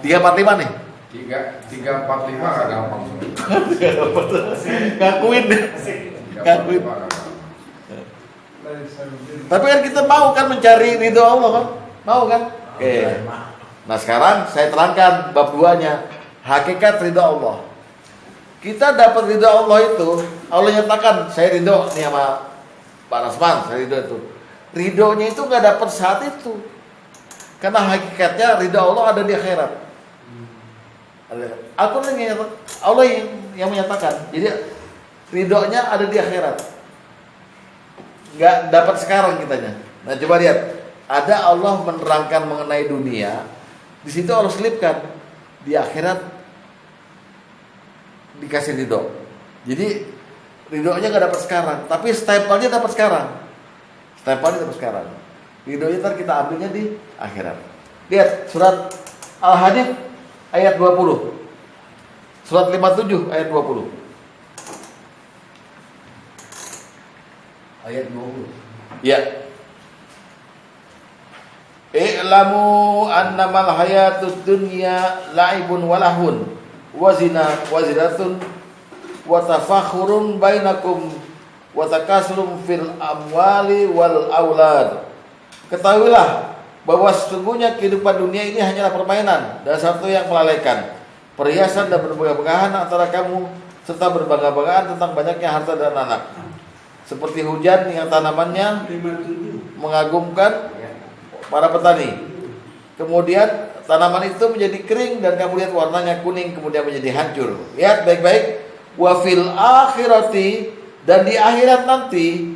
345 nih. 345 nggak gampang. Ngakuin deh. Ngakuin. Tapi kan kita mau kan mencari ridho Allah kan? Mau kan? Oke. Nah sekarang saya terangkan bab 2-nya. Hakikat ridho Allah. Kita dapat ridho Allah itu, Allah nyatakan saya ridho nih sama Pak Rasman, saya ridho itu. Ridhonya itu nggak dapat saat itu. Karena hakikatnya ridho Allah ada di akhirat. Allah yang menyatakan. Jadi ridhonya ada di akhirat. Nggak dapat sekarang kitanya. Nah coba lihat, ada Allah menerangkan mengenai dunia. Di situ Allah selipkan di akhirat dikasih ridho. Jadi ridhonya nggak dapat sekarang, tapi stempelnya dapat sekarang. Stempelnya dapat sekarang. Ridhonya ntar kita ambilnya di akhirat. Lihat surat Al-Hadid ayat 20. Surat 57 ayat 20. Ayat 20. Ya. I'lamu annamal hayatud dunya la'ibun walahun wa zinatun wa tafakhurun bainakum wa takasulum fil amwali wal aulad. Ketahuilah bahwa sesungguhnya kehidupan dunia ini hanyalah permainan dan satu yang melalaikan, perhiasan dan berbangga-banggaan antara kamu serta berbangga-banggaan tentang banyaknya harta dan anak. Seperti hujan yang tanamannya mengagumkan para petani. Kemudian tanaman itu menjadi kering dan kamu lihat warnanya kuning kemudian menjadi hancur. Lihat baik-baik. Wa fil akhirati, dan di akhirat nanti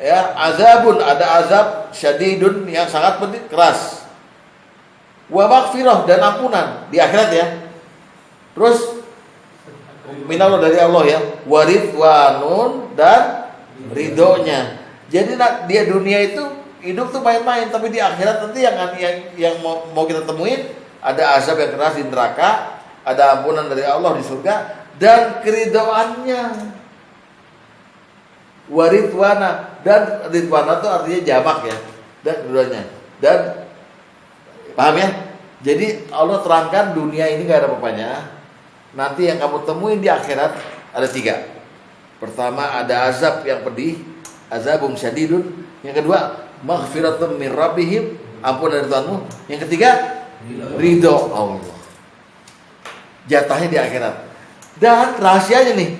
ya azabun, ada azab syadidun yang sangat pedih, keras. Wa maghfirah, dan ampunan di akhirat ya. Terus minallah, dari Allah ya. Wa ridwanun, dan ridhonya. Jadi dia dunia itu hidup tuh main-main, tapi di akhirat nanti yang mau kita temuin ada azab yang keras di neraka, ada ampunan dari Allah di surga, dan keridhoannya. Waridwana, dan ridwana itu artinya jamak ya, dan keduanya. Dan paham ya? Jadi Allah terangkan dunia ini gak ada apa-apanya. Nanti yang kamu temuin di akhirat ada 3. Pertama ada azab yang pedih, azabum syadidun. Yang kedua maghfiratun min rabbihim, ampun dari Tuhanmu. Yang ketiga ridho Allah, jatahnya di akhirat. Dan rahasianya nih,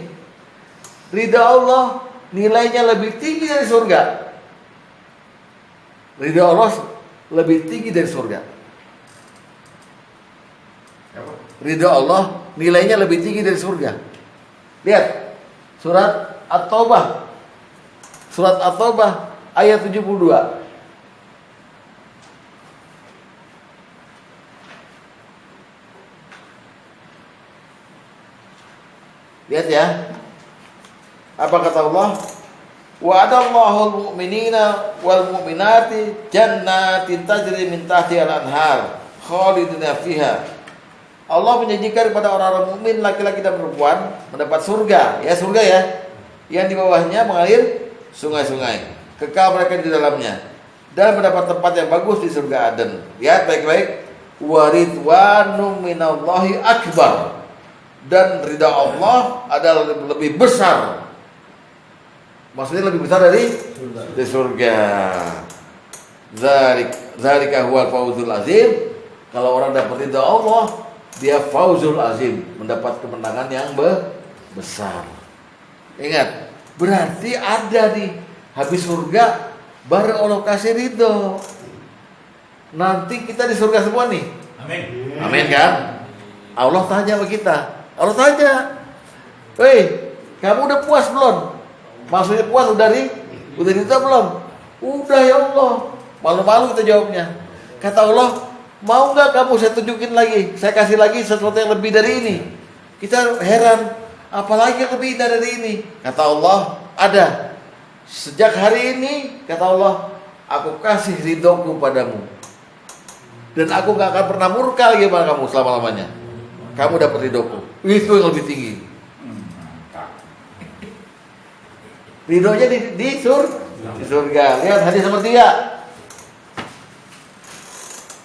ridho Allah nilainya lebih tinggi dari surga. Ridho Allah lebih tinggi dari surga. Ridho Allah nilainya lebih tinggi dari surga. Lihat surat At-Taubah. Surat At-Taubah ayat 72. Lihat ya. Apa kata Allah? Wa'adallahu al-mu'minina wal mu'minati jannatin tajri min tahtiha al-anhar khalidina fiha. Allah menjanjikan kepada orang-orang mukmin laki-laki dan perempuan mendapat surga, ya surga ya, yang di bawahnya mengalir sungai-sungai, kekal mereka di dalamnya, dan mendapat tempat yang bagus di surga Aden. Lihat baik-baik. Waridwanu minallahi akbar, dan ridha Allah adalah lebih besar. Maksudnya lebih besar dari surga. Zalika huwal fawzul azim. Kalau orang dapat ridha Allah, dia fauzul azim, mendapat kemenangan yang besar. Ingat, berarti ada di habis surga baru Allah kasih ridho. Nanti kita di surga semua nih. Amin. Amin kan? Allah tanya sama kita. Allah tanya, "Hei, kamu udah puas belum?" Maksudnya puas udah ridho belum? Udah ya Allah. Malu-malu kita jawabnya. Kata Allah, mau nggak kamu saya tunjukin lagi, saya kasih lagi sesuatu yang lebih dari ini. Kita heran, apalagi yang lebih dari ini? Kata Allah, ada. Sejak hari ini, kata Allah, aku kasih ridhoku padamu. Dan aku gak akan pernah murka lagi pada kamu selama-lamanya. Kamu dapat ridhoku. Itu yang lebih tinggi. Ridhonya di surga. Lihat hadis nomor 3.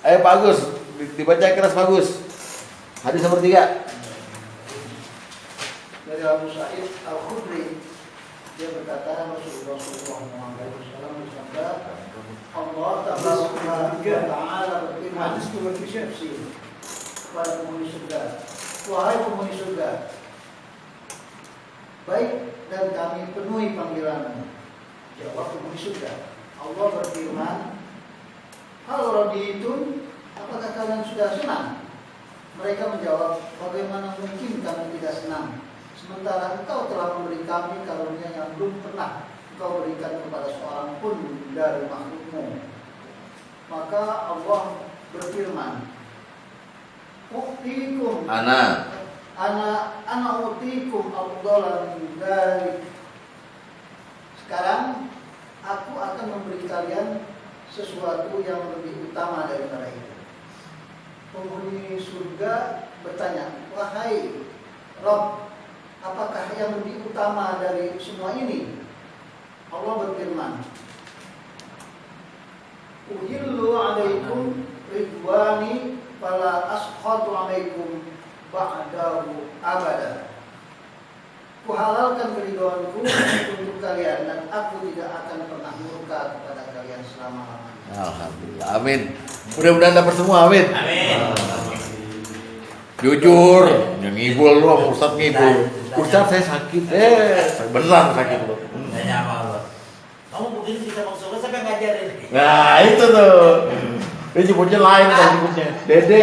Ayo Pak Agus, dibaca keras Pak Agus. Hadis nomor 3. Dari Abu Sa'id Al-Khudri, dia berkata, Rasulullah SAW bersabda, Allah Ta'ala berfirman kepada penghuni surga, wahai penghuni surga, baik dan kami penuhi panggilanmu. Jawab penghuni surga, Allah berfirman, hal raditun, apakah kalian sudah senang? Mereka menjawab, bagaimana mungkin kami tidak senang, sementara engkau telah memberi kami karunia yang belum pernah engkau berikan kepada seorang pun dari makhlukmu. Maka Allah berfirman, Uktikum Ana utikum afdalan min dzalik. Sekarang aku akan memberi kalian sesuatu yang lebih utama daripada itu. Penghuni surga bertanya, wahai Rabb, apakah yang lebih utama dari semua ini? Allah berfirman, Uhillu alaikum ridwani fala askhatu alaikum ba'dahu abada. Kuhalalkan keridhaanku untuk kalian dan aku tidak akan pernah murka kepada kalian selama-lamanya. Alhamdulillah, amin. Mudah-mudahan dapat semua, amin. Amin. Jujur, yang ngibul lu sama Ustaz ngibul. Ustaz saya sakit, beneran sakit lu. Tanya sama Allah. Kamu begini bisa masuk surga, siapa yang ngajarin? Nah itu tuh, dia nyebutnya lain kalau nyebutnya, Dede.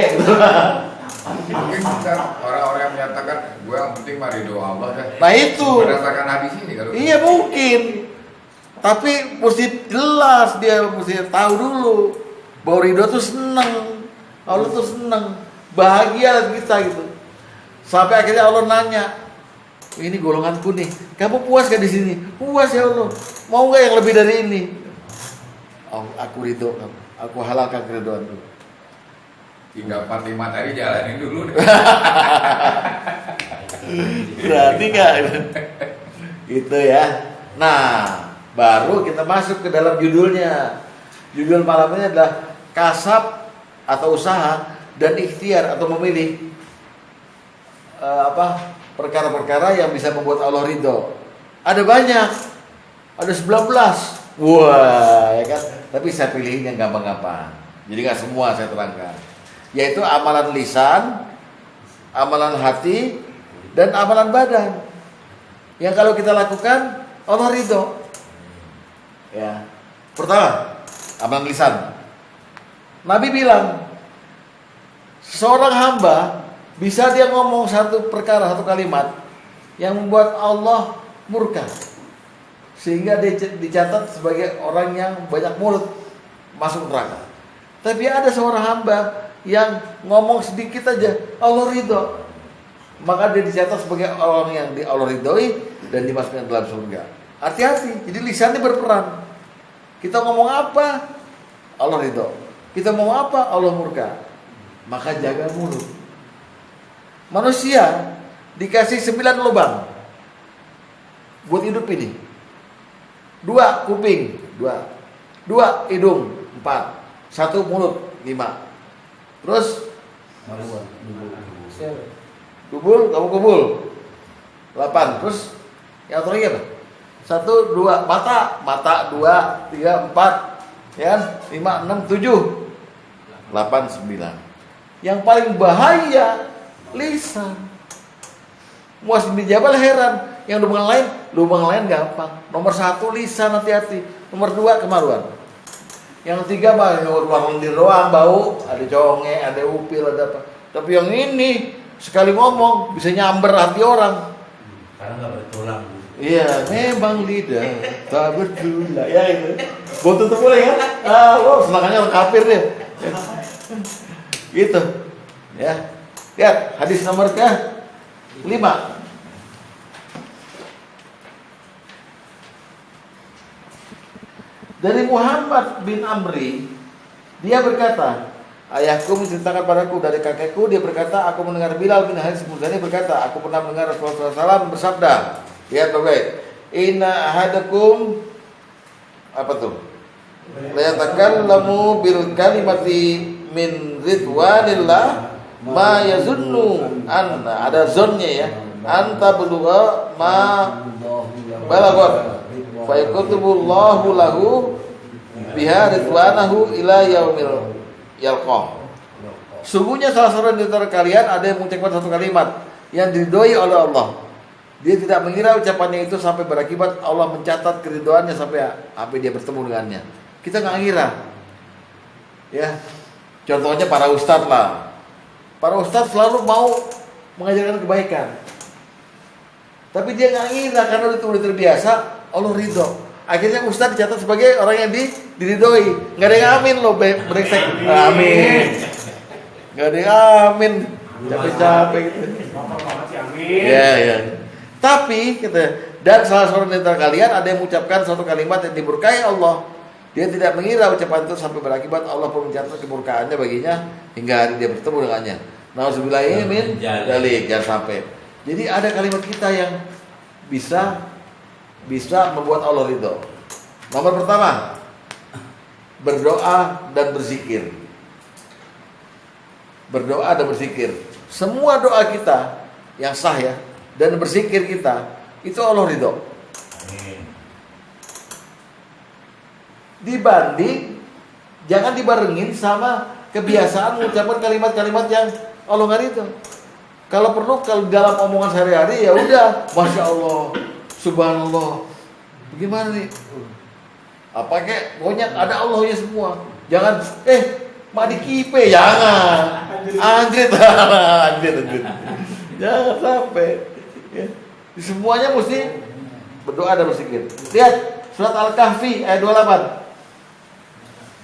Mungkin kita orang-orang yang menyatakan gue yang penting mah ridho Allah deh. Nah itu, Berdasarkan hadis ini kalau iya mungkin. Tapi mesti jelas, dia mesti tahu dulu bahwa ridho tuh seneng, Allah tuh seneng, bahagia kita gitu. Sampai akhirnya Allah nanya, ini golonganku nih, kamu puas gak di sini? Puas ya Allah. Mau gak yang lebih dari ini? Oh, aku ridho kamu, aku halalkan keridhoanku. 3, 4, 5 tadi jalanin dulu deh. Berarti gak? Gitu ya. Nah, baru kita masuk ke dalam judulnya. Judul malam ini adalah kasab atau usaha dan ikhtiar atau memilih perkara-perkara yang bisa membuat Allah ridho. Ada banyak, ada 19. Wah, ya kan? Tapi saya pilih yang gampang-gampang. Jadi nggak semua saya terangkan. Yaitu amalan lisan, amalan hati, dan amalan badan. Yang kalau kita lakukan Allah ridho. Ya. Pertama, amalan lisan. Nabi bilang, seorang hamba bisa dia ngomong satu perkara, satu kalimat yang membuat Allah murka, sehingga dia dicatat sebagai orang yang banyak mulut, masuk neraka. Tapi ada seorang hamba yang ngomong sedikit aja Allah ridho, maka dia dicatat sebagai orang yang Allah ridhoi dan dimasukkan dalam surga. Hati-hati, jadi lisannya berperan. Kita ngomong apa Allah ridho, kita ngomong apa Allah murka, maka jaga mulut. Manusia dikasih 9 lubang buat hidup ini. 2 kuping, 2 hidung, 4, 1 mulut, 5. Terus kubul, kamu kubul 8. Terus yang satu lagi apa? 1, 2, mata 2, 3, 4, ya 5, 6, 7, 8, 9. Yang paling bahaya lisan. Muaz bin Jabal heran, yang lubang lain gampang. Nomor 1 lisan, hati-hati. Nomor 2 kemaluan. Yang 3 mah ruang lendir doang, bau, ada conge, ada upil, ada apa. Tapi yang ini sekali ngomong bisa nyamber hati orang. Karena nggak bertulang. Iya, memang lidah tak bertulang. Ya itu. Gua tutup boleh ya? Senangannya orang kafir deh. Gitu. Ya. Lihat hadis nomor ke-5. Dari Muhammad bin Amri, dia berkata, ayahku menceritakan padaku dari kakekku, dia berkata, aku mendengar Bilal bin Haris Muzani berkata, aku pernah mendengar Rasulullah SAW bersabda, lihat baik-baik, inna ahadakum apa tuh? La yatakallamu bil kalimati min ridwanillah ma yazunnu an, ada zonnya ya, anta belugha ma balagot fa yakutubullahu lahu biha ridwanahu ila yaumil yalqah. Sungguhnya salah seorang di antara kalian ada yang mengucapkan satu kalimat yang diridhoi oleh Allah. Dia tidak mengira ucapannya itu sampai berakibat Allah mencatat keridhoannya sampai dia bertemu dengannya. Kita nggak ngira. Ya. Contohnya para ustadz lah. Para ustadz selalu mau mengajarkan kebaikan. Tapi dia nggak ngira karena itu udah terbiasa, Allah ridho. Akhirnya ustadz dicatat sebagai orang yang diridhoi. Nggak ada yang amin loh, brengsek. Amin. Nggak ada yang amin. Capek-capek gitu. Ya, ya. Tapi dan salah seorang di antara kalian ada yang mengucapkan suatu kalimat yang diberkahi Allah. Dia tidak mengira ucapan itu sampai berakibat Allah pun mencatat keberkahannya baginya hingga hari dia bertemu dengannya. Nauzubillahi min dzalik, jangan sampai. Jadi ada kalimat kita yang bisa membuat Allah ridho. Nomor pertama, berdoa dan berzikir. Berdoa dan berzikir. Semua doa kita yang sah ya, dan berzikir kita itu Allah ridho. Dibanding jangan dibarengin sama kebiasaan mengucapkan kalimat-kalimat yang Allah nggak ridho. Kalau perlu kalau dalam omongan sehari-hari ya udah, masya Allah, subhanallah. Bagaimana nih? Apa kayak pokoknya ada Allahnya semua. Jangan mak dikipe, jangan. Anjrit. Jangan sampai. Ya. Semuanya mesti berdoa dan berzikir. Lihat surat Al-Kahfi ayat 28.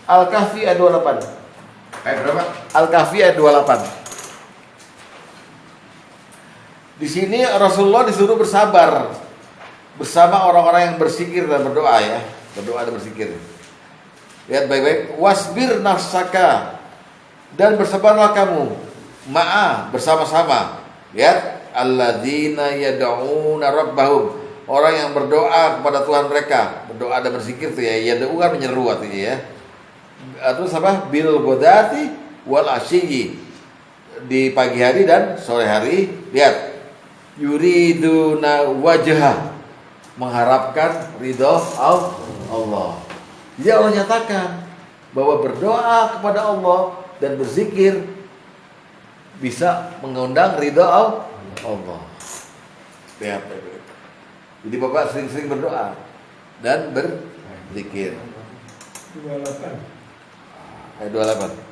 Al-Kahfi ayat 28. Ayat berapa? Al-Kahfi ayat 28. Di sini Rasulullah disuruh bersabar bersama orang-orang yang berzikir dan berdoa ya. Berdoa dan berzikir. Lihat baik-baik. Wasbir nafsaka, dan bersabarlah kamu bersama-sama. Lihat, alladzina yad'una rabbahum, orang yang berdoa kepada Tuhan mereka. Berdoa dan berzikir tuh ya. Yad'u kan menyeru artinya ya. Terus apa? Bil ghadati wal asyi, di pagi hari dan sore hari. Lihat, yuriduna wajhah, mengharapkan ridho Allah. Jadi Allah nyatakan bahwa berdoa kepada Allah dan berzikir bisa mengundang ridho Allah. Lihat. Jadi Bapak sering-sering berdoa dan berzikir. 28. Ayat 28.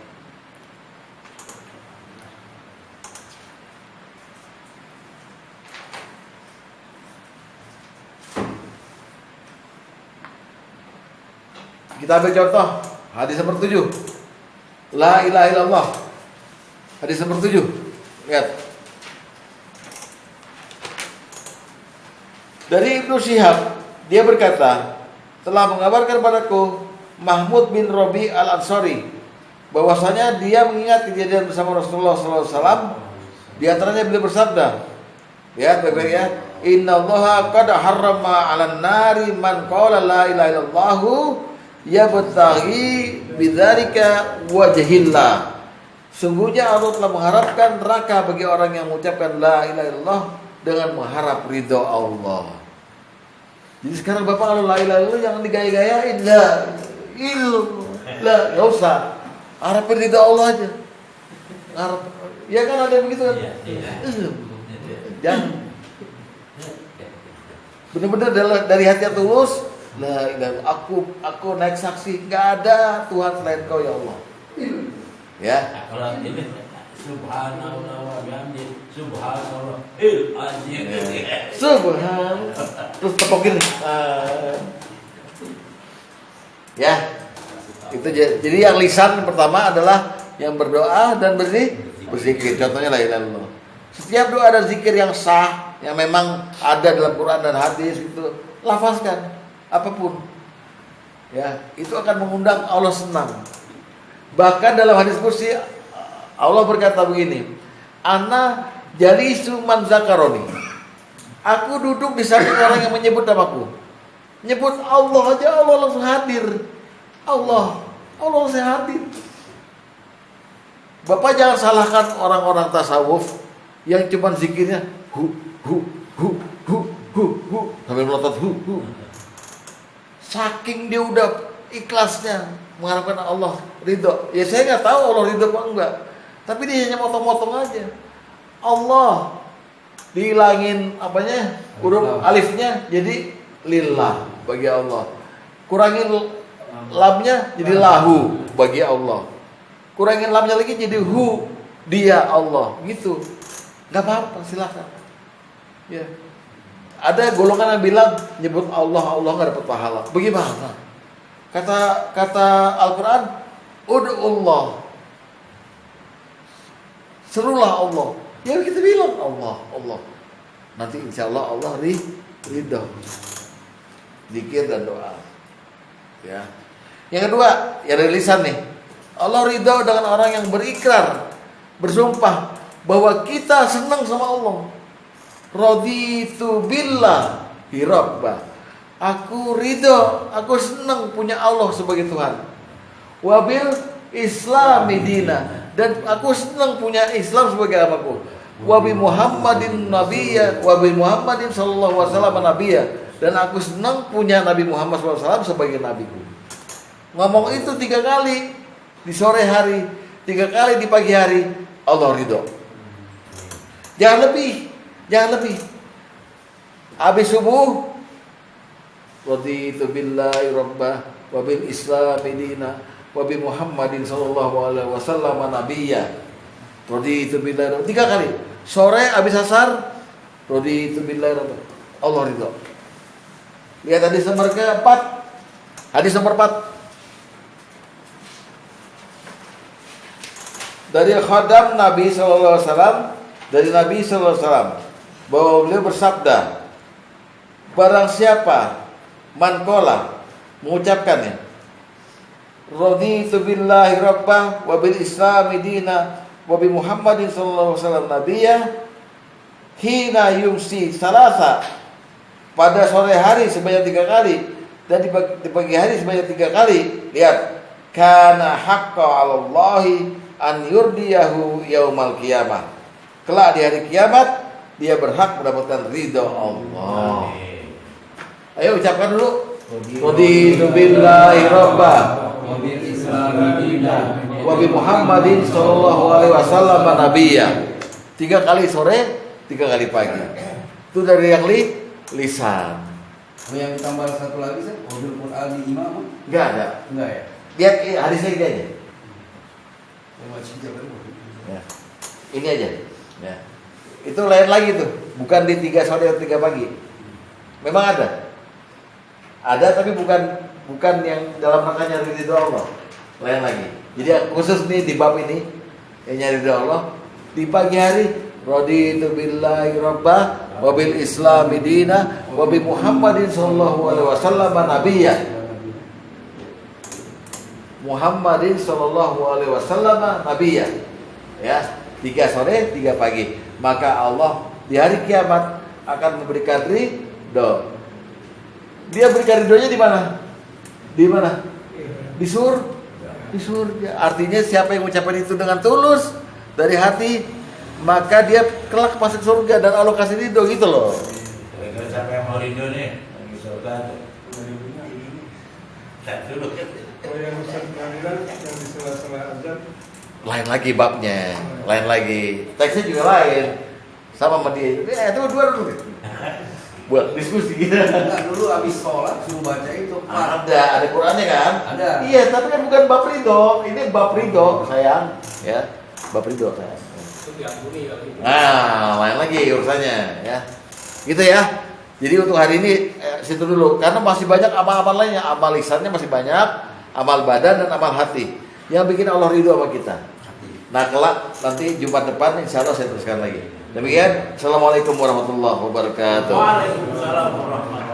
Kita ambil contoh hadis nomor 7. La ilaha illallah. Hadis nomor 7. Lihat. Dari Ibnu Syihab, dia berkata, telah mengabarkan padaku Mahmud bin Robi al-Ansari bahwasanya dia mengingat kejadian bersama Rasulullah SAW. Di antaranya beliau bersabda, lihat baik-baik ya, innallaha qad harrama 'alan nari man qala la ilaha illallah yabtaghi bidzalika wajhillah. Sungguhnya Allah telah mengharapkan neraka bagi orang yang mengucapkan la ilaha illallah dengan mengharap ridho Allah. Jadi sekarang Bapak kalau la ilaha illallah jangan digaya-gayain, nggak usah. Harap ridho Allah aja. Harap, ya kan ada begitu kan? Jangan. Benar-benar dari hati yang tulus. La ilaha, aku naik saksi, nggak ada Tuhan selain Kau ya Allah. Ya. Kalau ini subhanallah wa bihamdi, subhanallah azim. Subhanallah. Terus tepokin. Ya. Itu jadi yang lisan pertama adalah yang berdoa dan berzikir. Contohnya la ilaha illallah. Setiap doa dan zikir yang sah, yang memang ada dalam Quran dan hadis itu, lafazkan apapun. Ya, itu akan mengundang Allah senang. Bahkan dalam hadis kursi Allah berkata begini, Ana jalisu man zakaroni. Aku duduk di samping orang yang menyebut namaku. Nyebut Allah aja Allah langsung hadir. Allah langsung hadir. Bapak jangan salahkan orang-orang tasawuf yang cuma zikirnya hu sambil melotot hu. Saking dia udah ikhlasnya mengharapkan Allah ridho. Ya saya nggak tahu Allah ridho apa enggak. Tapi dia hanya motong-motong aja. Allah dihilangin apanya? Huruf alifnya jadi lillah bagi Allah. Kurangin lamnya jadi lahu bagi Allah. Kurangin lamnya lagi jadi hu, dia Allah gitu. Gak apa-apa, silakan. Ya. Ada golongan yang bilang nyebut Allah gak dapat pahala. Bagaimana? Kata Al-Quran, ud'ullah, serulah Allah. Ya kita bilang Allah. Nanti insya Allah Allah ridho. Zikir dan doa. Ya. Yang kedua, ya dari lisan nih. Allah ridho dengan orang yang berikrar, bersumpah bahwa kita senang sama Allah. Raditu billahi rabba. Aku ridho, aku senang punya Allah sebagai Tuhan. Wabil islami dina, dan aku senang punya Islam sebagai agamaku. Wabi Muhammadin nabiyya, wabi Muhammadin sallallahu alaihi wasallam nabiyya, dan aku senang punya Nabi Muhammad SAW sebagai nabiku. Ngomong itu 3 kali di sore hari, 3 kali di pagi hari, Allah ridho. Jangan lebih. Habis subuh, raditu billahi rabbah, wa bil islami dina, wa bi Muhammadin sallallahu alaihi wasallam nabiyya. Raditu billahi rabbah. 3 kali. Sore habis asar, raditu billahi rabbah. Allah ridho. Lihat hadis nomor ke-4. Hadis nomor 4. Dari khadam Nabi sallallahu alaihi wasallam, dari Nabi sallallahu alaihi wasallam, bahwa beliau bersabda, barang siapa mankola mengucapkannya, raditu billahi rabbah wa bil islami dina wa bi Muhammadin sallallahu alaihi wasallam nabiyya, hina yumsi salasa, pada sore hari sebanyak 3 kali dan di pagi hari sebanyak 3 kali. Lihat, kana haqqa 'alallahi an yurdiyahu yaumal qiyamah. Kelak di hari kiamat dia berhak mendapatkan ridha Allah. Ayo ucapkan dulu. Raditu billahi rabbah wa bil islami dina wa bi Muhammadin sallallahu alaihi wasallam nabiyya. 3 kali sore, 3 kali pagi. Itu dari yang lisan. Yang ditambah satu lagi sih, Qadul Quran di imam? Enggak ada. Enggak ya? Lihat hadisnya ini aja. Ya. Ini aja. Ya. Itu lain lagi tuh, bukan di 3 sore atau 3 pagi. Memang ada. Ada tapi bukan yang dalam rangka nyari ridho Allah. Lain lagi. Jadi khusus nih di bab ini yang nyari ridho Allah di pagi hari, raditu billahi rabbah wa bil islami dina wa bi Muhammadin sallallahu alaihi wasallam nabiyya. Muhammadin sallallahu alaihi wasallam nabiyya. Ya, 3 sore, 3 pagi. Maka Allah di hari kiamat akan memberikan ridho. Dia berikan ridhonya di mana? Di mana? Di surga. Artinya siapa yang mengucapkan itu dengan tulus dari hati, maka dia kelak masuk surga dan Allah kasih ridho gitu loh. Kira-kira siapa yang mau ridho nih? Di surga tuh. Kalau yang Ustaz bilang yang di sela-sela azan, Lain lagi babnya, lain lagi. Teksnya juga lain. Sama dia. Itu dua dulu. Buat diskusi kita. Enggak, dulu habis sholat suruh baca itu. Ada Qurannya kan? Ada. Iya, tapi kan bukan bab ridho. Ini bab ridho, sayang. Ya, bab ridho, sayang. Nah, lain lagi urusannya, ya. Gitu ya. Jadi untuk hari ini situ dulu, karena masih banyak amal-amal lainnya. Amal lisannya masih banyak, amal badan dan amal hati yang bikin Allah ridho sama kita. Nah kelak nanti Jumat depan insya Allah saya teruskan lagi. Demikian, Assalamualaikum warahmatullahi wabarakatuh. Waalaikumsalam warahmatullahi wabarakatuh.